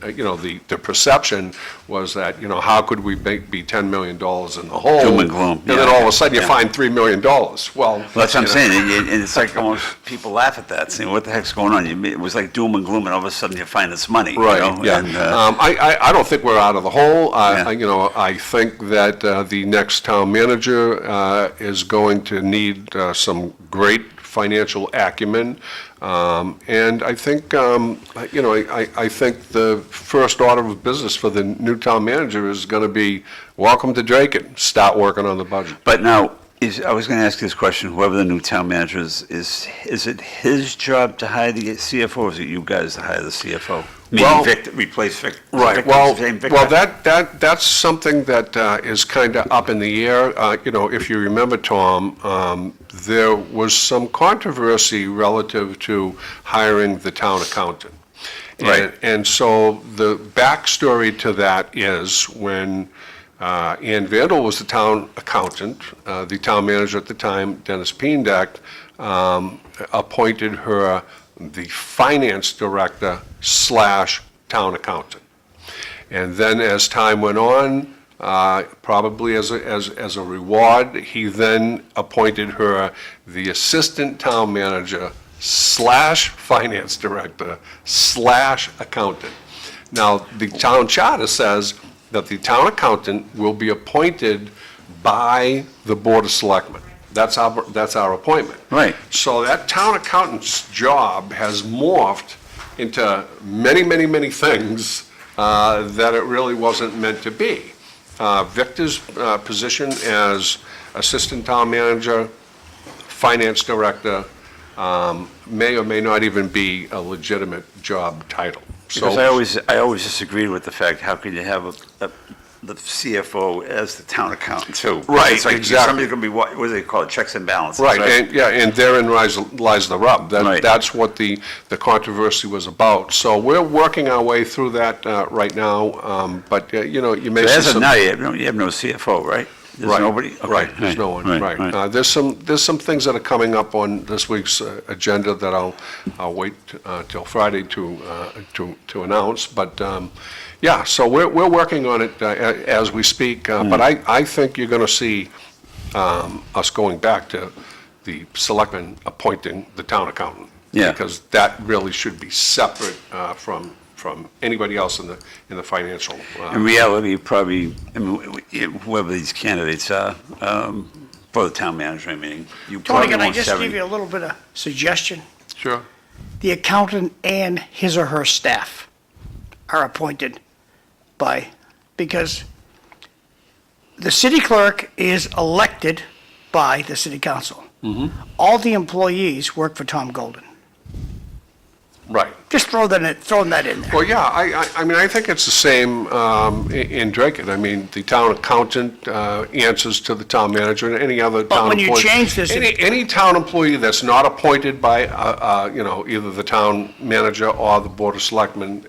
the perception was that, how could we be $10 million in the hole? Doom and gloom. And then all of a sudden you find $3 million. Well, that's what I'm saying, and it's like almost people laugh at that, saying, what the heck's going on? It was like doom and gloom, and all of a sudden you find this money. Right, And, I don't think we're out of the hole. I think that the next town manager is going to need some great financial acumen. And I think, I think the first order of business for the new town manager is going to be, welcome to Dracut, start working on the budget. But now, I was going to ask this question, whoever the new town manager is it his job to hire the CFO, or is it you guys to hire the CFO? Well, Victor, replace Victor. Right, Victor, well, that's something that is kind of up in the air. If you remember, Tom, there was some controversy relative to hiring the town accountant. Right. And so the backstory to that is when Ann Vandal was the town accountant, the town manager at the time, Dennis Peendack, appointed her the finance director / town accountant. And then as time went on, probably as a reward, he then appointed her the assistant town manager / finance director / accountant. Now, the town charter says that the town accountant will be appointed by the Board of Selectmen. That's our appointment. Right. So that town accountant's job has morphed into many, many, many things that it really wasn't meant to be. Victor's position as assistant town manager, finance director, may or may not even be a legitimate job title. Because I always disagreed with the fact, how can you have the CFO as the town accountant too? Right, It's like exactly. Somebody's gonna be, what do they call it, checks and balances? Right, and therein lies the rub. Right. That's what the controversy was about. So we're working our way through that right now, but, you may But see as of some... now, you have no CFO, right? There's Right, nobody? Okay, right, there's no one, right. There's some things that are coming up on this week's agenda that I'll wait till Friday to announce, but, yeah, so we're working on it as we speak, but I think you're gonna see us going back to the selectmen appointing the town accountant. Yeah. Because that really should be separate from anybody else in the financial. In reality, probably, whoever these candidates are, for the town manager, I mean, you Tony, probably can I want just 70. give you a little bit of suggestion? Sure. The accountant and his or her staff are appointed because the city clerk is elected by the city council. All the employees work for Tom Golden. Right. Just throw that in there. Well, yeah, I mean, I think it's the same in Dracut. I mean, the town accountant answers to the town manager and any other town when employee. you change this- Any town employee that's not appointed by, either the town manager or the Board of Selectmen,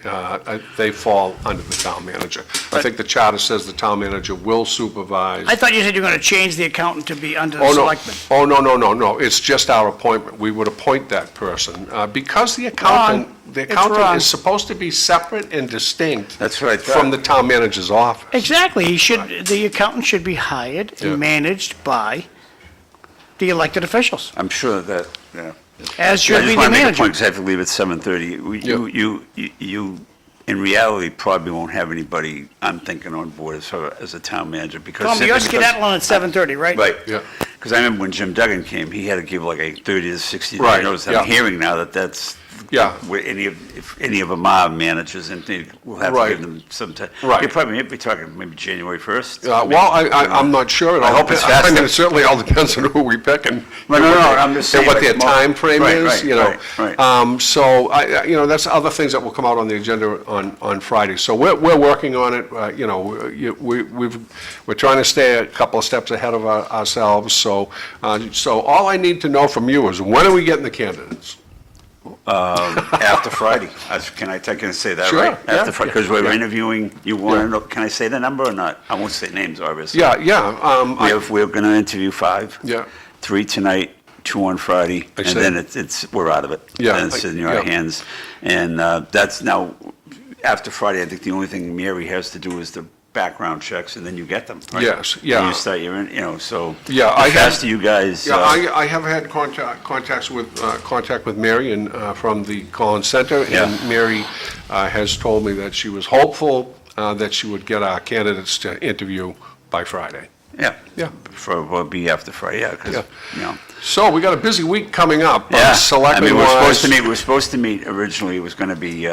they fall under the town manager. I think the charter says the town manager will supervise. I thought you said you were going to change the accountant to be under the Oh, no. selectmen. Oh, no, it's just our appointment. We would appoint that person. Because the Wrong. It's wrong. accountant is supposed to be separate and distinct. That's what I thought. From the town manager's office. Exactly. The accountant should be hired Yeah. and managed by the elected officials, I'm sure that, yeah. as I should be just the want to make a manager. point, because I have to leave at 7:30. You, in reality, probably won't have anybody, I'm thinking, on board as a town manager, because... Tom, you're simply because- skedaddling at 7:30, right? Right. Yeah. Because I remember when Jim Duggan came, he had to give like a 30 to 60 day Right, notice. yeah. I'm hearing now that that's Yeah. where if any of them are managers, and we'll have to Right. give them some time. Right. You'll probably be talking maybe January 1st. Well, I'm not sure. I hope it's faster. I mean, it certainly all depends on who we pick and. No, I'm just saying, And what their like, time frame right, is, right, you know. right. So, that's other things that will come out on the agenda on Friday. So we're working on it, we're trying to stay a couple of steps ahead of ourselves. So all I need to know from you is, when are we getting the candidates? After Friday. Can I say that Sure, right? yeah, After Friday, because we're yeah. interviewing, you want Yeah. to know, can I say the number or not? I won't say names, obviously. Yeah. We're going to interview 5. Yeah. 3 tonight, 2 on Friday, and see. then we're out of it. Yeah, Then it's in your yeah. hands. And that's now, after Friday, I think the only thing Mary has to do is the background checks, and then you get them, right? Yes, yeah. And you start so Yeah, the I have- faster you guys... Yeah, I have had contact with Mary and from the Collins Center, Yeah. and Mary has told me that she was hopeful that she would get our candidates to interview by Friday. Yeah. Yeah. Will be after Friday, yeah, because, Yeah. So we got a busy week coming up. Yeah, I Selectmen mean, wise. we're supposed to meet, originally, it was going to be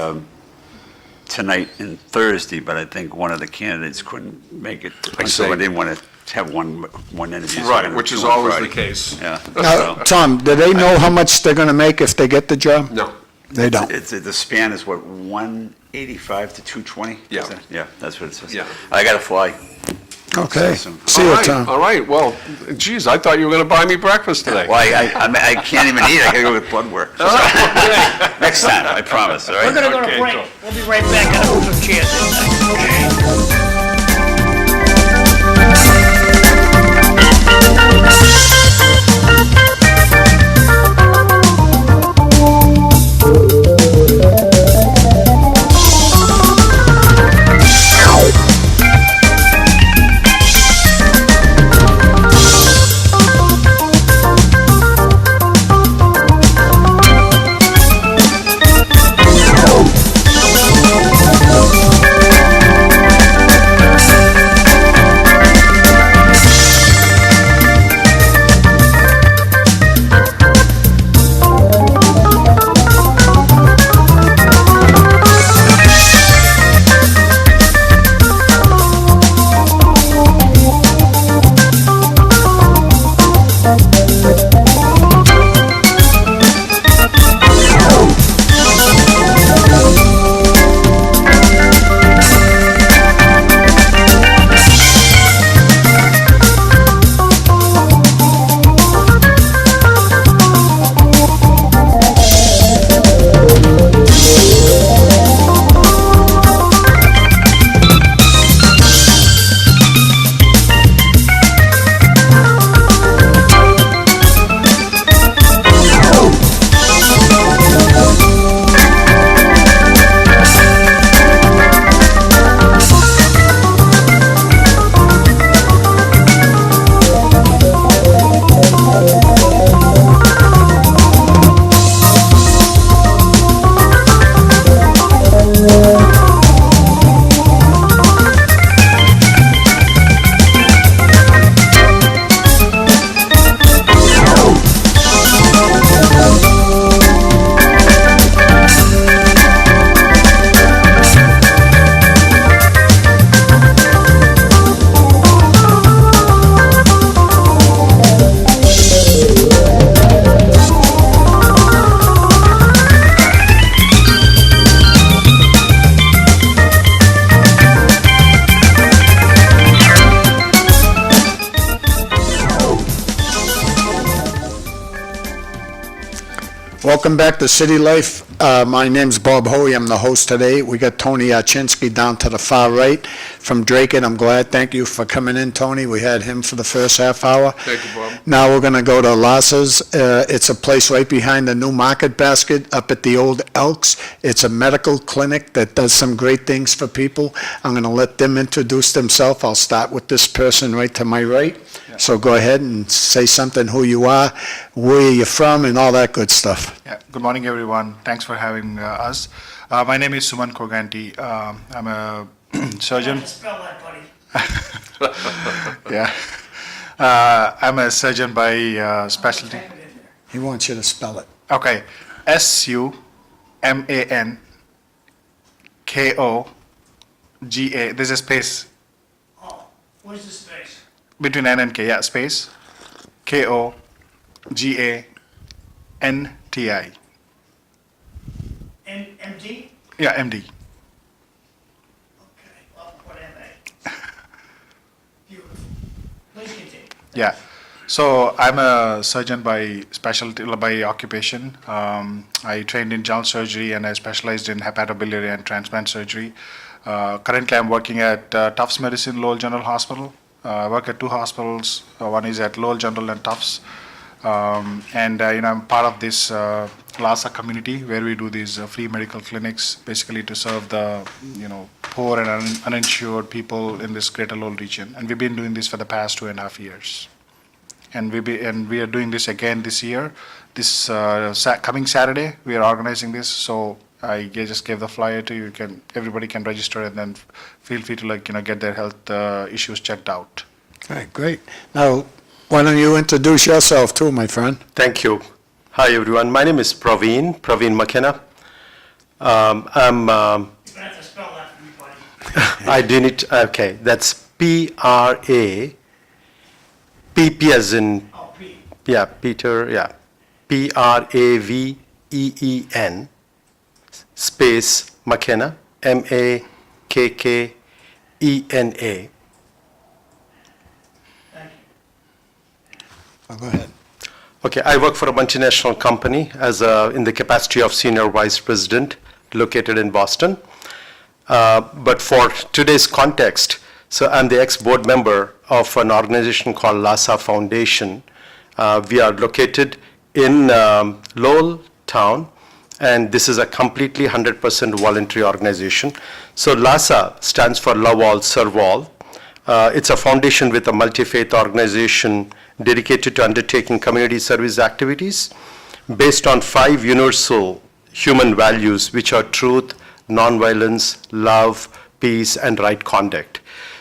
tonight and Thursday, but I think one of the candidates couldn't make it. I So see. I didn't want to have one interview. so we're Right, gonna which do is on always the Friday. case. Yeah. Now, So Tom, do they know how much they're going to make if they get the job? No. They don't. the span is what, 185 to 220? Yeah. Is it? Yeah, that's what it says. Yeah. I got to fly. Okay. So- See All you, right, Tom. All right, well, geez, I thought you were going to buy me breakfast today. Well, I can't even eat, I got to go with blood work. Next time, I promise, all right? We're going to go Okay, to break. cool. We'll be right back. Gotta move some chairs. Welcome back to City Life. My name's Bob Hoey. I'm the host today. We got Tony Archinski down to the far right from Dracut. I'm glad. Thank you for coming in, Tony. We had him for the first half hour. Thank you, Bob. Now we're going to go to LASA's. It's a place right behind the new Market Basket up at the old Elks. It's a medical clinic that does some great things for people. I'm going to let them introduce themselves. I'll start with this person right to my right. So go ahead and say something, who you are, where you're from, and all that good stuff. Yeah. Good morning, everyone. Thanks for having us. My name is Suman Koganti. I'm a surgeon. Spell that, buddy. Yeah. I'm a surgeon by specialty. He wants you to spell it. Okay. SUMANKOGA. There's a space Oh, where's the space? between N and K. Yeah, space. KOGANTI. MD? Yeah, MD. Okay, well, what MA? Beautiful. Please continue. Yeah. So I'm a surgeon by specialty, by occupation. I trained in general surgery and I specialized in hepatobiliary and transplant surgery. Currently, I'm working at Tufts Medicine, Lowell General Hospital. I work at two hospitals. One is at Lowell General and Tufts. I'm part of this LASA community where we do these free medical clinics, basically to serve the poor and uninsured people in this Greater Lowell region. And we've been doing this for the past 2.5 years. And we are doing this again this year. This coming Saturday, we are organizing this. So I just gave the flyer to you. Everybody can register and then feel free to get their health issues checked out. All right, great. Now, why don't you introduce yourself too, my friend? Thank you. Hi, everyone. My name is Praveen McKenna. You're going to have to spell that for me, buddy. I didn't, okay, that's P-R-A, P as in, Oh, P. yeah, Peter, yeah, P-R-A-V-E-E-N, space McKenna, M-A-K-K-E-N-A. Thank you. Oh, go ahead. Okay, I work for a multinational company in the capacity of senior vice president located in Boston. But for today's context, so I'm the ex-board member of an organization called LASA Foundation. We are located in Lowell town, and this is a completely 100% voluntary organization. So LASA stands for Love All, Serve All. It's a foundation with a multi-faith organization dedicated to undertaking community service activities based on 5 universal human values, which are truth, nonviolence, love, peace, and right conduct.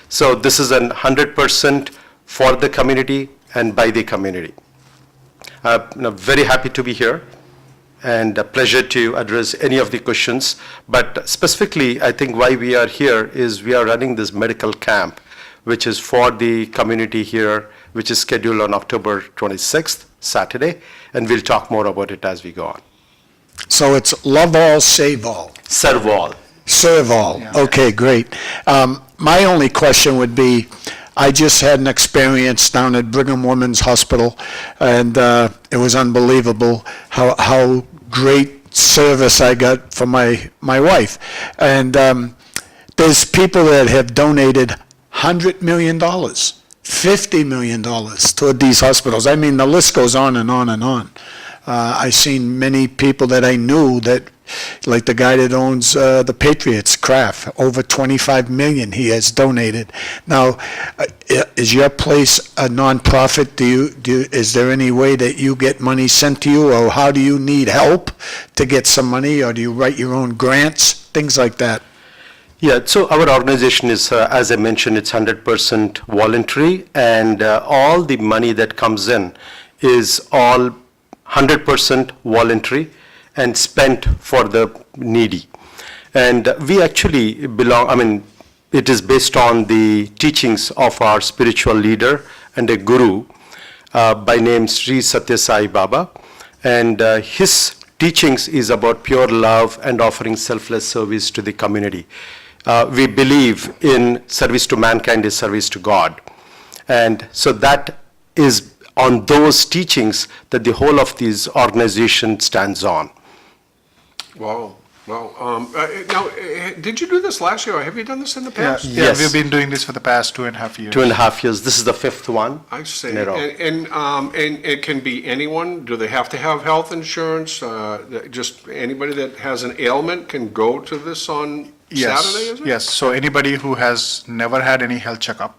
So this is 100% for the community and by the community. I'm very happy to be here and a pleasure to address any of the questions. But specifically, I think why we are here is we are running this medical camp, which is for the community here, which is scheduled on October 26th, Saturday, and we'll talk more about it as we go on. So it's love all, save all. Serve all. Serve all. Yeah. Okay, great. My only question would be, I just had an experience down at Brigham Women's Hospital, and it was unbelievable how great service I got from my wife. And there's people that have donated $100 million, $50 million toward these hospitals. I mean, the list goes on and on and on. I've seen many people that I knew that, like the guy that owns the Patriots, Kraft, over 25 million he has donated. Now, is your place a nonprofit? Is there any way that you get money sent to you, or how do you need help to get some money, or do you write your own grants, things like that? Yeah, so our organization is, as I mentioned, it's 100% voluntary, and all the money that comes in is all 100% voluntary and spent for the needy. And we actually it is based on the teachings of our spiritual leader and a guru by name Sri Satya Sai Baba. And his teachings is about pure love and offering selfless service to the community. We believe in service to mankind is service to God. And so that is on those teachings that the whole of these organization stands on. Wow, wow. Now, did you do this last year, or have you done this in the past? Yeah, Yes. we've been doing this for the past 2.5 years. 2.5 years, this is the fifth one. I see. In a row. And it can be anyone? Do they have to have health insurance? Just anybody that has an ailment can go to this on Saturday, is it? Yes, so anybody who has never had any health checkup,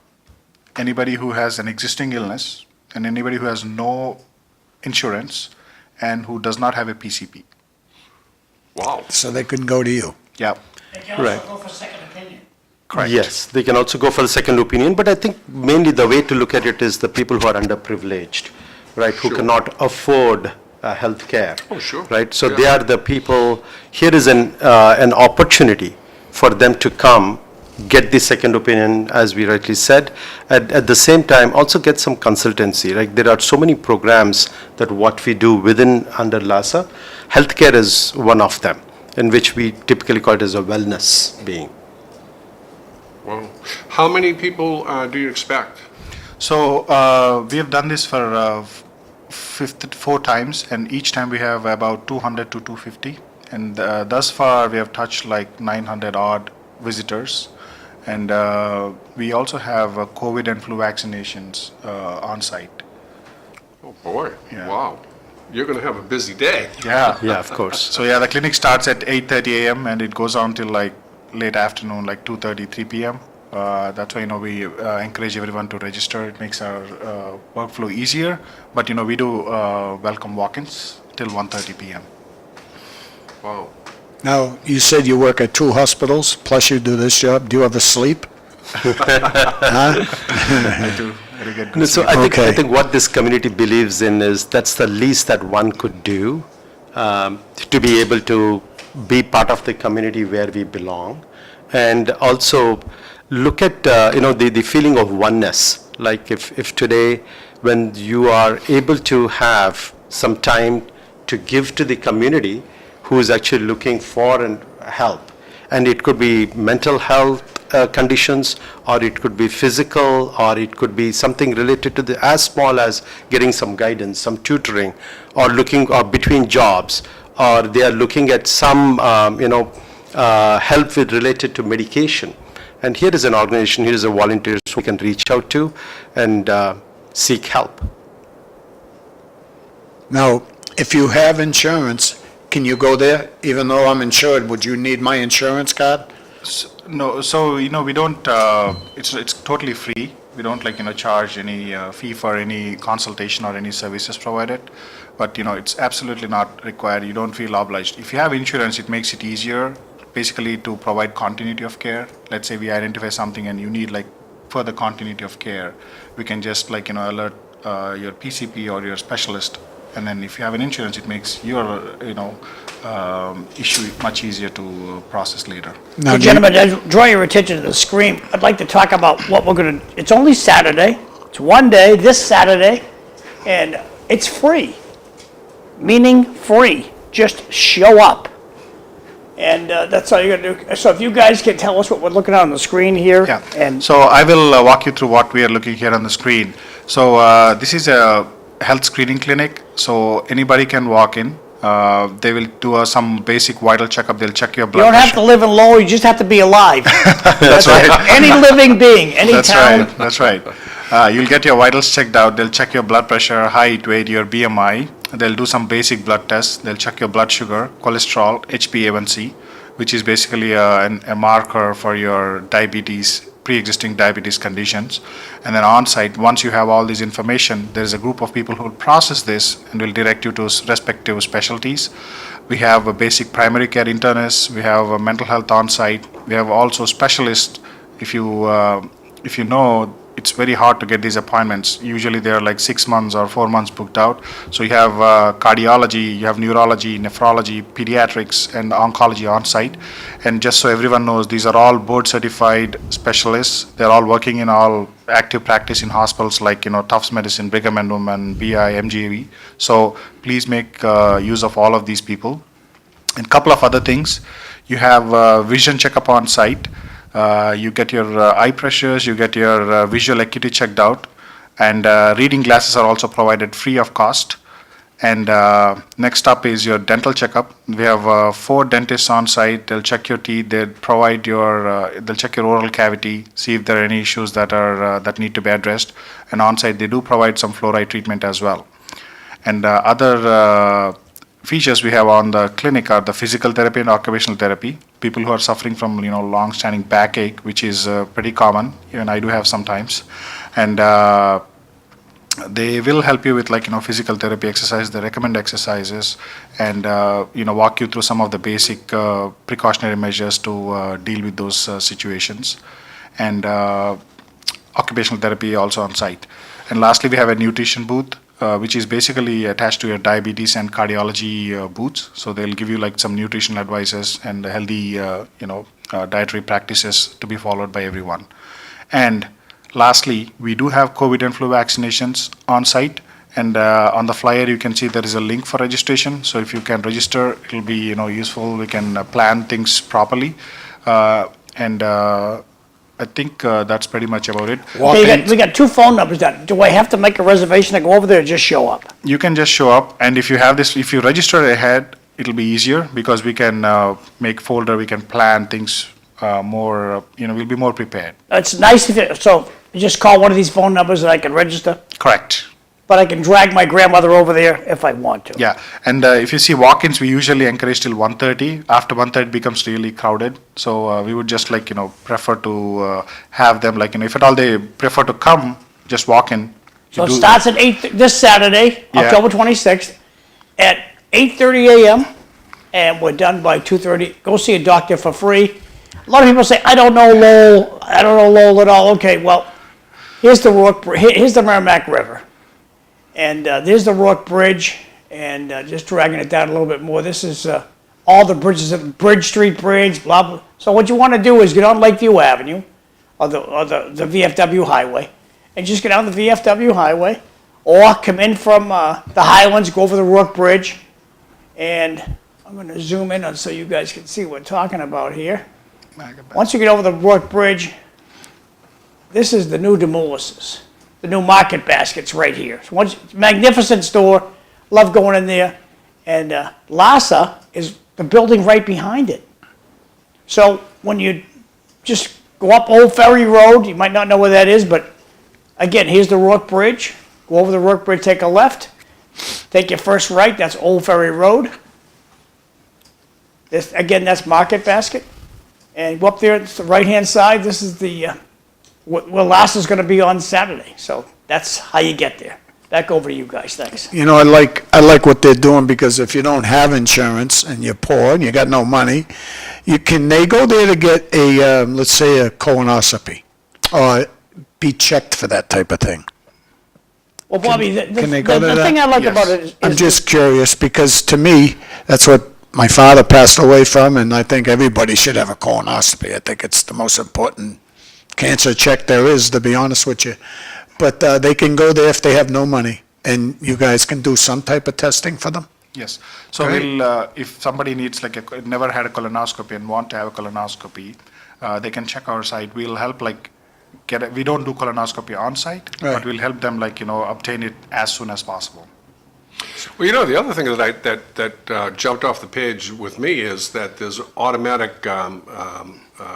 anybody who has an existing illness, and anybody who has no insurance and who does not have a PCP. Wow. So they couldn't go to you. Yeah. They can Right. also go for second opinion. Correct. Yes, they can also go for the second opinion, but I think mainly the way to look at it is the people who are underprivileged, right, who Sure. cannot afford health care. Oh, sure. Right, so Yeah. they are the people, here is an opportunity for them to come, get the second opinion, as we rightly said, at the same time, also get some consultancy, right? There are so many programs that what we do under LASA, healthcare is one of them, in which we typically call it as a wellness being. Wow. How many people do you expect? So we have done this for 4 times, and each time we have about 200 to 250. And thus far, we have touched like 900 odd visitors. And we also have COVID and flu vaccinations on site. Oh, boy. Yeah. Wow. You're going to have a busy day. Yeah. Yeah, of course. So yeah, the clinic starts at 8:30 a.m. and it goes on till like late afternoon, like 2:30, 3 p.m. That's why, we encourage everyone to register. It makes our workflow easier. But, we do welcome walk-ins till 1:30 p.m. Wow. Now, you said you work at 2 hospitals, plus you do this job. Do you ever sleep? Huh? I do very good. No, so I Okay. think what this community believes in is that's the least that one could do to be able to be part of the community where we belong, and also look at the feeling of oneness. Like if today, when you are able to have some time to give to the community who is actually looking for help, and it could be mental health conditions, or it could be physical, or it could be something related to as small as getting some guidance, some tutoring, or between jobs, or they are looking at some help related to medication. And here is an organization, here is a volunteer who we can reach out to and seek help. Now, if you have insurance, can you go there? Even though I'm insured, would you need my insurance card? No, so we don't. It's totally free. We don't charge any fee for any consultation or any services provided. But it's absolutely not required. You don't feel obliged. If you have insurance, it makes it easier, basically to provide continuity of care. Let's say we identify something and you need further continuity of care, we can just alert your PCP or your specialist. And then if you have an insurance, it makes your issue much easier to process later. Now, Hey, do you- gentlemen, I draw your attention to the screen. I'd like to talk about what we're going to, it's only Saturday. It's one day, this Saturday, and it's free. Meaning free. Just show up. And that's all you're going to do. So if you guys can tell us what we're looking at on the screen here. Yeah. And So I will walk you through what we are looking here on the screen. So this is a health screening clinic. So anybody can walk in. They will do some basic vital checkup. They'll check your you blood don't pressure. have to live in Lowell, you just have to be alive. That's right. Any living being, any That's town. right. That's right. You'll get your vitals checked out. They'll check your blood pressure, height, weight, your BMI. They'll do some basic blood tests. They'll check your blood sugar, cholesterol, HbA1c, which is basically a marker for your diabetes, pre-existing diabetes conditions. And then on-site, once you have all this information, there is a group of people who will process this and will direct you to respective specialties. We have a basic primary care internist. We have a mental health on-site. We have also specialists. If you know, it's very hard to get these appointments. Usually they are 6 months or 4 months booked out. So you have cardiology, you have neurology, nephrology, pediatrics, and oncology on site. And just so everyone knows, these are all board certified specialists. They're all working in all active practice in hospitals like Tufts Medicine, Brigham and Women, BI, MGAV. So please make use of all of these people. And a couple of other things. You have vision checkup on site. You get your eye pressures, you get your visual acuity checked out. And reading glasses are also provided free of cost. And next up is your dental checkup. We have 4 dentists on site. They'll check your teeth. They'll provide they'll check your oral cavity, see if there are any issues that need to be addressed. And on site, they do provide some fluoride treatment as well. And other features we have on the clinic are the physical therapy and occupational therapy. People who are suffering from long-standing backache, which is pretty common. Even I do have sometimes. And they will help you with physical therapy exercise. They recommend exercises and walk you through some of the basic precautionary measures to deal with those situations. And occupational therapy also on site. And lastly, we have a nutrition booth, which is basically attached to your diabetes and cardiology booths. So they'll give you some nutritional advices and healthy dietary practices to be followed by everyone. And lastly, we do have COVID and flu vaccinations on site, and on the flyer you can see there is a link for registration. So if you can register, it will be useful. We can plan things properly, and I think that's pretty much about it. Okay, we got 2 phone numbers down. Do I have to make a reservation to go over there or just show up? You can just show up, and if you have this, if you register ahead, it'll be easier because we can make folder, we can plan things more. We'll be more prepared. It's nice so you just call one of these phone numbers and I can register, Correct. but I can drag my grandmother over there if I want to. Yeah, and if you see walk-ins, we usually encourage till 1:30. After 1:30 it becomes really crowded, so we would just prefer to have them if at all they prefer to come, just walk in. So it starts at 8, this Saturday, Yeah. October 26th, at 8:30 a.m., and we're done by 2:30. Go see a doctor for free. A lot of people say, I don't know Lowell at all. Okay, well, here's the Merrimack River. And there's the Rourke Bridge, and just dragging it down a little bit more. This is all the bridges, Bridge Street Bridge, blah, blah. So what you want to do is get on Lakeview Avenue, or the VFW Highway, and just get on the VFW Highway, or come in from the Highlands, go over the Rourke Bridge, and I'm going to zoom in so you guys can see what we're talking about here. Once you get over the Rourke Bridge, this is the new Demolis's. The new Market Basket's right here. So magnificent store, love going in there. And LASA is the building right behind it. So when you just go up Old Ferry Road, you might not know where that is, but again, here's the Rourke Bridge. Go over the Rourke Bridge, take a left, take your first right, that's Old Ferry Road. Again, that's Market Basket. And go up there, it's the right-hand side, this is the where LASA's going to be on Saturday. So that's how you get there. Back over to you guys. Thanks. I like what they're doing, because if you don't have insurance and you're poor and you got no money, they go there to get a, let's say, a colonoscopy, or be checked for that type of thing. Well, Bobby, Can they go to the that? thing I like Yes. about it is I'm just curious, because to me, that's what my father passed away from, and I think everybody should have a colonoscopy. I think it's the most important cancer check there is, to be honest with you. But they can go there if they have no money, and you guys can do some type of testing for them? Yes. So if somebody needs never had a colonoscopy and want to have a colonoscopy, they can check our site. We'll help we don't do colonoscopy on site, Right. but we'll help them obtain it as soon as possible. Well, the other thing that jumped off the page with me is that there's automatic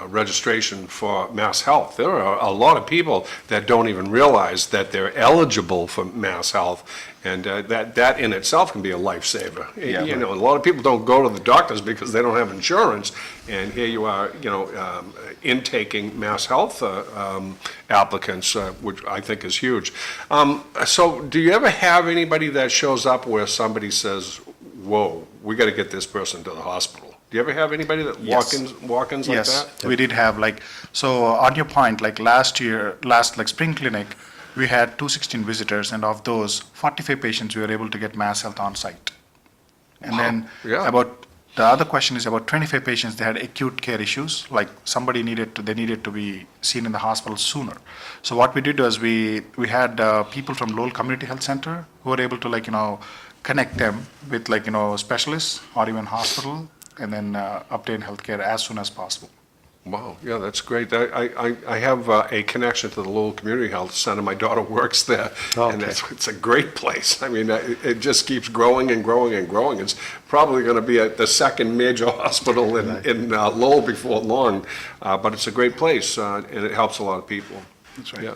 registration for Mass Health. There are a lot of people that don't even realize that they're eligible for Mass Health, and that in itself can be a lifesaver. Yeah, A lot of people don't go to the doctors because they don't have insurance, and here you are, intaking Mass Health applicants, which I think is huge. So do you ever have anybody that shows up where somebody says, whoa, we got to get this person to the hospital? Do you ever have anybody that walk-ins like Yes, that? we did have so on your point, last spring clinic, we had 216 visitors, and of those, 45 patients we were able to get Mass Health on site. And then Yeah. the other question is about 25 patients, they had acute care issues, they needed to be seen in the hospital sooner. So what we did was we had people from Lowell Community Health Center who were able to connect them with specialists or even hospital, and then obtain health care as soon as possible. Wow, yeah, that's great. I have a connection to the Lowell Community Health Center. My daughter works there, and Okay. it's a great place. I mean, it just keeps growing and growing and growing. It's probably going to be the second major hospital in Lowell before long, but it's a great place, and it helps a lot of people. That's right. Yeah,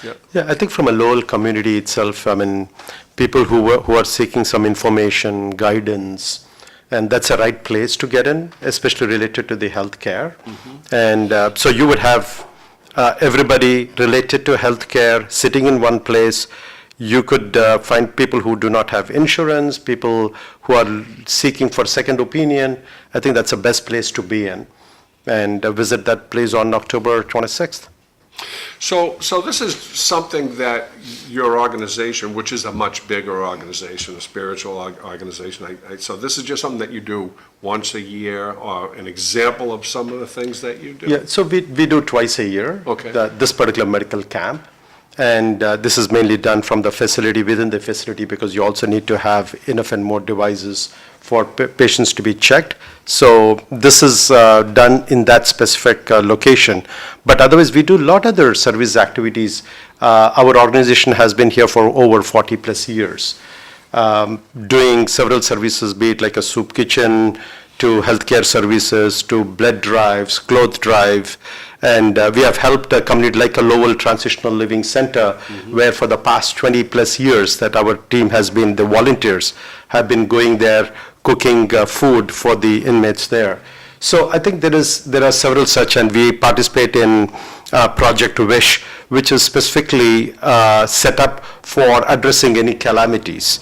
yeah. Yeah, I think from a Lowell community itself, I mean, people who are seeking some information, guidance, and that's a right place to get in, especially related to the healthcare. And so you would have everybody related to healthcare sitting in one place. You could find people who do not have insurance, people who are seeking for second opinion. I think that's the best place to be in. And visit that place on October 26th. So this is something that your organization, which is a much bigger organization, a spiritual organization, so this is just something that you do once a year, or an example of some of the things that you do? Yeah, so we do twice a year. Okay. This particular medical camp. And this is mainly done from the facility, within the facility, because you also need to have enough and more devices for patients to be checked. So this is done in that specific location. But otherwise, we do a lot of other service activities. Our organization has been here for over 40 plus years, doing several services, be it like a soup kitchen, to healthcare services, to blood drives, cloth drive. And we have helped a community like a Lowell Transitional Living Center, where for the past 20 plus years that our team has been, the volunteers have been going there, cooking food for the inmates there. So I think there are several such, and we participate in Project Wish, which is specifically set up for addressing any calamities.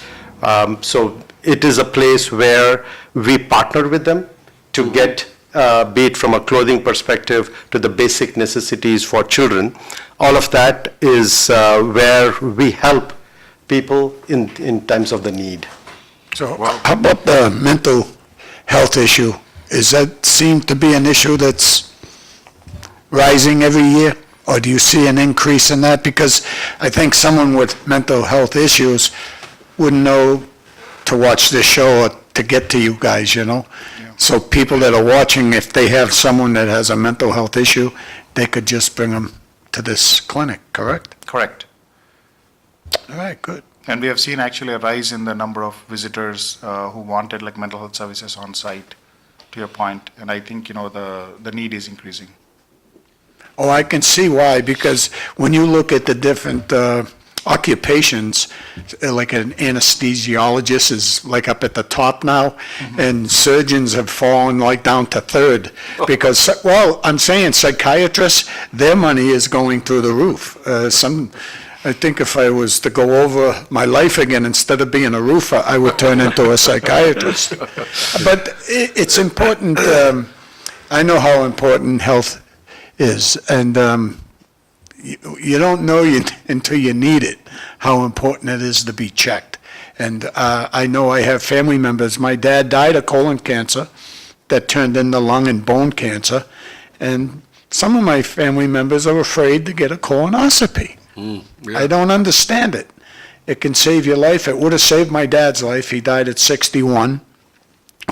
So it is a place where we partner with them to get, be it from a clothing perspective to the basic necessities for children. All of that is where we help people in times of the need. So how about the mental health issue? Is that seem to be an issue that's rising every year? Or do you see an increase in that? Because I think someone with mental health issues wouldn't know to watch this show or to get to you guys, you know? So people that are watching, if they have someone that has a mental health issue, they could just bring them to this clinic, correct? Correct. All right, good. And we have seen actually a rise in the number of visitors who wanted like mental health services on site, to your point. And I think, the need is increasing. Oh, I can see why, because when you look at the different occupations, like an anesthesiologist is like up at the top now, and surgeons have fallen like down to third, because, well, I'm saying psychiatrists, their money is going through the roof. I think if I was to go over my life again, instead of being a roofer, I would turn into a psychiatrist. But it's important, I know how important health is, and you don't know until you need it, how important it is to be checked. And I know I have family members. My dad died of colon cancer that turned into lung and bone cancer, and some of my family members are afraid to get a colonoscopy. Yeah. I don't understand it. It can save your life. It would have saved my dad's life. He died at 61.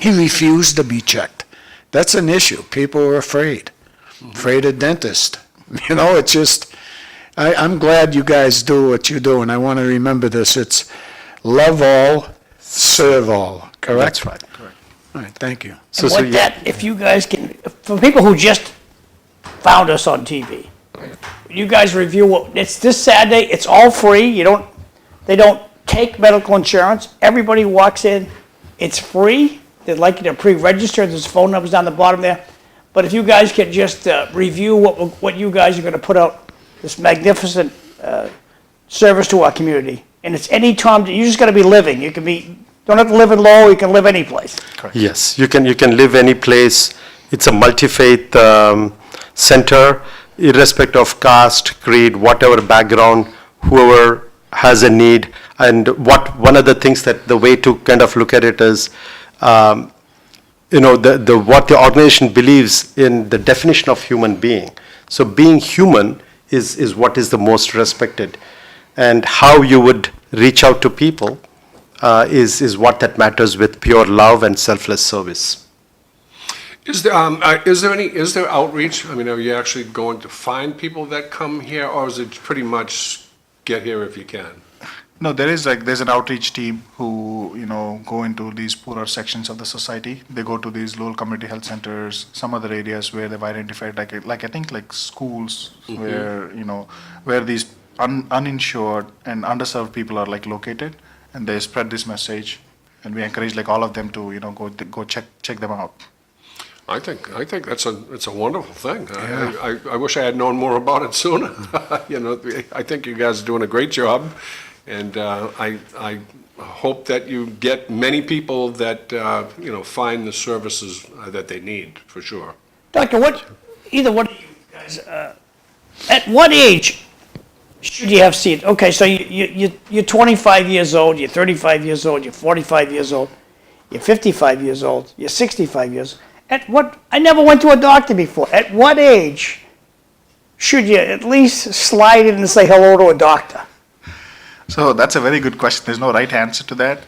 He refused to be checked. That's an issue. People are afraid of dentists. It's just, I'm glad you guys do what you do, and I want to remember this. It's love all, serve all, correct? That's right. All right, thank you. And with that, if you guys can, for people who just found us on TV, you guys review it's this Saturday, it's all free, they don't take medical insurance, everybody walks in, it's free, they'd like you to pre-register, there's phone numbers down the bottom there, but if you guys could just review what you guys are going to put out, this magnificent service to our community, and it's any time, you just got to be living, don't have to live in Lowell, you can live any place. Yes, you can live any place. It's a multi-faith center, irrespective of caste, creed, whatever background, whoever has a need. And one of the things that the way to kind of look at it is, what the organization believes in the definition of human being. So being human is what is the most respected, and how you would reach out to people is what that matters with pure love and selfless service. Is there outreach? I mean, are you actually going to find people that come here, or is it pretty much get here if you can? No, there's an outreach team who, go into these poorer sections of the society. They go to these local community health centers, some other areas where they've identified, I think schools where, where these uninsured and underserved people are located, and they spread this message, and we encourage all of them to, go check them out. I think it's a wonderful thing. I wish I had known more about it sooner. I think you guys are doing a great job, and I hope that you get many people that find the services that they need, for sure. Doctor, either one of you guys, at what age should you have seen? Okay, so you're 25 years old, you're 35 years old, you're 45 years old, you're 55 years old, you're 65 years. I never went to a doctor before. At what age should you at least slide in and say hello to a doctor? So that's a very good question. There's no right answer to that.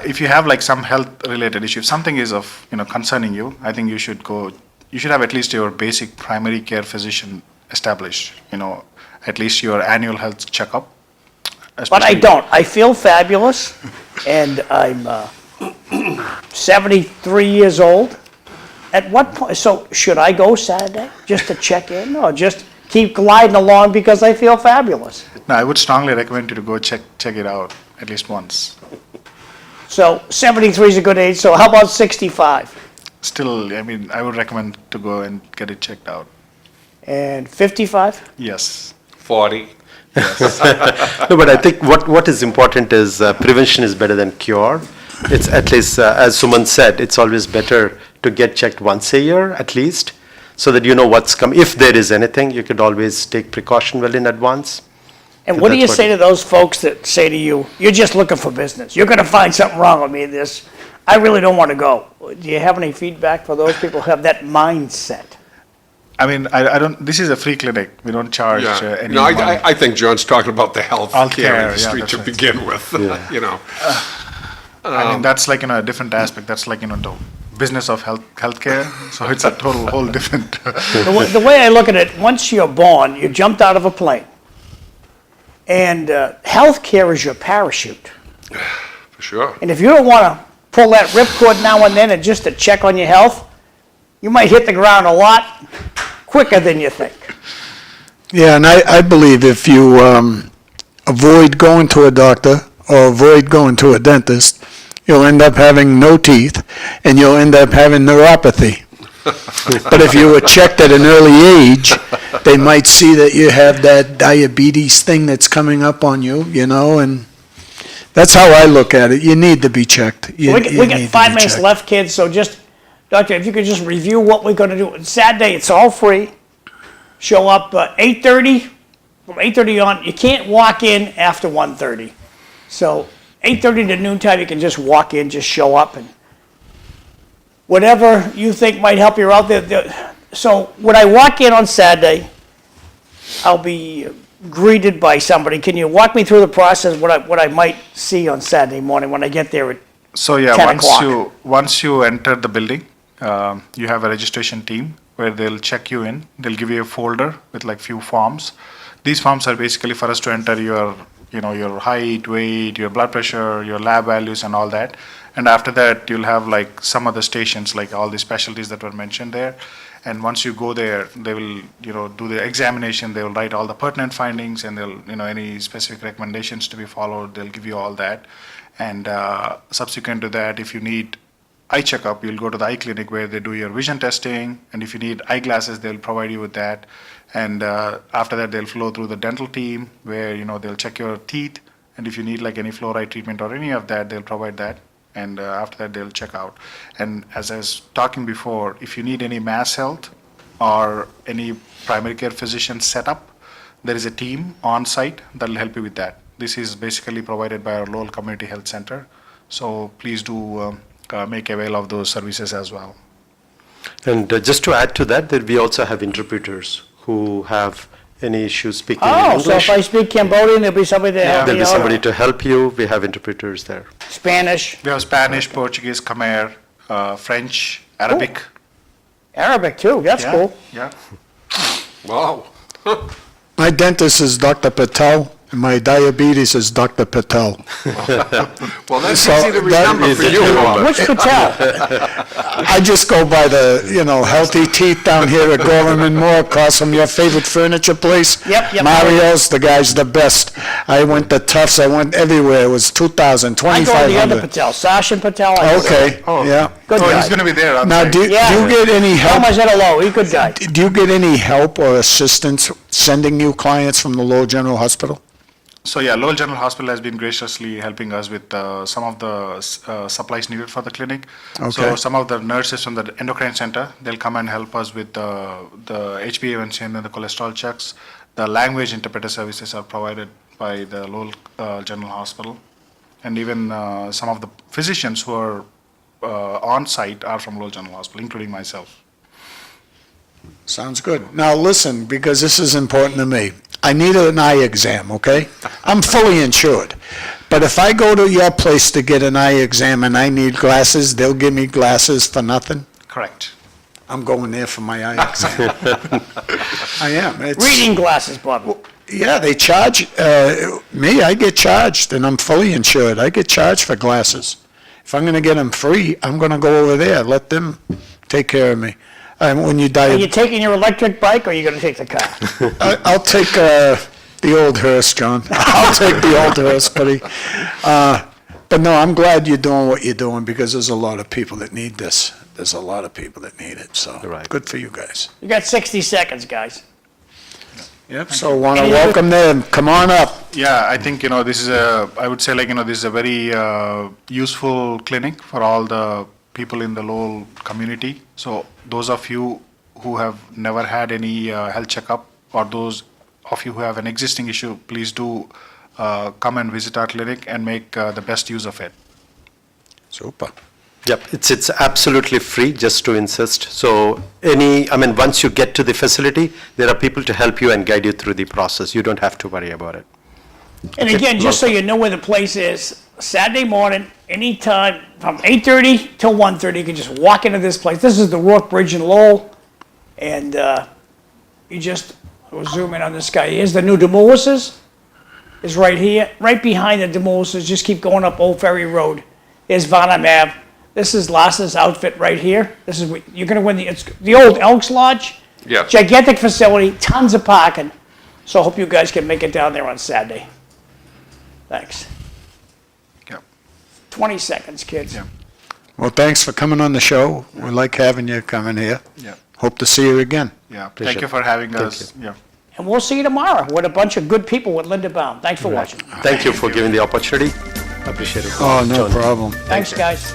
If you have some health-related issue, if something is of concerning you, I think you should have at least your basic primary care physician established. At least your annual health checkup. But I don't. I feel fabulous, and I'm 73 years old. At what point? So should I go Saturday just to check in, or just keep gliding along because I feel fabulous? No, I would strongly recommend you to go check it out at least once. So 73 is a good age. So how about 65? Still, I would recommend to go and get it checked out. And 55? Yes. 40. No, but I think what is important is prevention is better than cure. It's at least, as Suman said, it's always better to get checked once a year at least, so that you know what's coming. If there is anything, you could always take precaution well in advance. And what do you say to those folks that say to you, you're just looking for business, you're going to find something wrong with me in this, I really don't want to go? Do you have any feedback for those people who have that mindset? I don't. This is a free clinic. We don't charge any No, money. I think John's talking about the health care industry that's to right. begin with, That's a different aspect. That's the business of healthcare. So it's a whole different. The way I look at it, once you're born, you jumped out of a plane. And healthcare is your parachute. For sure. And if you don't want to pull that ripcord now and then and just to check on your health, you might hit the ground a lot quicker than you think. Yeah, and I believe if you avoid going to a doctor or avoid going to a dentist, you'll end up having no teeth, and you'll end up having neuropathy. But if you were checked at an early age, they might see that you have that diabetes thing that's coming up on you, and that's how I look at it. You need to be checked. We got 5 minutes left, kids, so just, Doctor, if you could just review what we're going to do. Saturday, it's all free. Show up 8:30. From 8:30 on, you can't walk in after 1:30. So 8:30 to noontime, you can just walk in, just show up, and whatever you think might help you out there. So when I walk in on Saturday, I'll be greeted by somebody. Can you walk me through the process, what I might see on Saturday morning when I get there at So yeah, 10 o'clock? once you enter the building, you have a registration team where they'll check you in. They'll give you a folder with few forms. These forms are basically for us to enter your height, weight, your blood pressure, your lab values, and all that. And after that, you'll have some other stations, all the specialties that were mentioned there. And once you go there, they will, do the examination. They will write all the pertinent findings, and they'll, any specific recommendations to be followed. They'll give you all that. And subsequent to that, if you need eye checkup, you'll go to the eye clinic where they do your vision testing. And if you need eyeglasses, they'll provide you with that. And after that, they'll flow through the dental team where, they'll check your teeth. And if you need any fluoride treatment or any of that, they'll provide that. And after that, they'll check out. And as I was talking before, if you need any mass health or any primary care physician setup, there is a team on site that will help you with that. This is basically provided by our local community health center. So please do make avail of those services as well. And just to add to that, we also have interpreters who have any issues speaking in Oh, English. so if I speak Cambodian, there'll be somebody to help me There'll be out? somebody to help you. We have interpreters there. Spanish? We have Spanish, Portuguese, Khmer, French, Arabic. Arabic too, that's Yeah, cool. Yeah. Wow. My dentist is Dr. Patel, and my diabetes is Dr. Patel. Well, that's So easy to that remember is- for you. Which Patel? I just go by the, Healthy Teeth down here at Gorham and Moore, across from your favorite furniture place. Yep. Mario's, the guy's the best. I went to Tufts, I went everywhere, it was 2,000, I go to the other 2,500. Patel, Sachin Patel. I go. Okay, yeah. Good Oh, he's guy. gonna be there Now, outside. do you Yeah. get any Tell him I help, said hello, he's a good guy. do you get any help or assistance sending you clients from the Lowell General Hospital? So yeah, Lowell General Hospital has been graciously helping us with some of the supplies needed for the clinic. Okay. So some of the nurses from the endocrine center, they'll come and help us with the HbA1c and the cholesterol checks. The language interpreter services are provided by the Lowell General Hospital. And even some of the physicians who are on site are from Lowell General Hospital, including myself. Sounds good. Now, listen, because this is important to me. I need an eye exam, okay? I'm fully insured. But if I go to your place to get an eye exam and I need glasses, they'll give me glasses for nothing? Correct. I'm going there for my eye exam. I am. It's- Reading glasses, Bob. Yeah, they charge, me, I get charged, and I'm fully insured. I get charged for glasses. If I'm gonna get them free, I'm gonna go over there, let them take care of me. And when you Are you die, taking your electric bike or are you gonna take the car? I'll take, the old hearse, John. I'll take the old hearse, buddy. But no, I'm glad you're doing what you're doing, because there's a lot of people that need this. There's a lot of people that need it, so Right. good for you guys. You got 60 seconds, guys. Yep, so want to welcome them, come on up. Yeah, I think, this is I would say this is a very useful clinic for all the people in the Lowell community. So those of you who have never had any health checkup, or those of you who have an existing issue, please do come and visit our clinic and make the best use of it. Super. Yep, it's absolutely free, just to insist. So once you get to the facility, there are people to help you and guide you through the process. You don't have to worry about it. And again, just so you know where the place is, Saturday morning, anytime from 8:30 till 1:30, you can just walk into this place. This is the Rourke Bridge in Lowell. And we'll zoom in on this guy. Here's the new Demoulas's. Is right here, right behind the Demoulas's. Just keep going up Old Ferry Road. Here's Varnum Ave. This is LASA's outfit right here. This is what you're going to win. It's the old Elks Lodge. Yeah. Gigantic facility, tons of parking. So I hope you guys can make it down there on Saturday. Thanks. Yep. 20 seconds, kids. Yeah. Well, thanks for coming on the show. We like having you coming here. Yeah. Hope to see you again. Yeah. Pleasure. Thank you for having Thank us. Yeah. And we'll see you tomorrow with a bunch of good people with Linda Baum. Thanks for watching. Thank you for giving the opportunity. Appreciate it. Oh, no John. problem. Thanks, guys.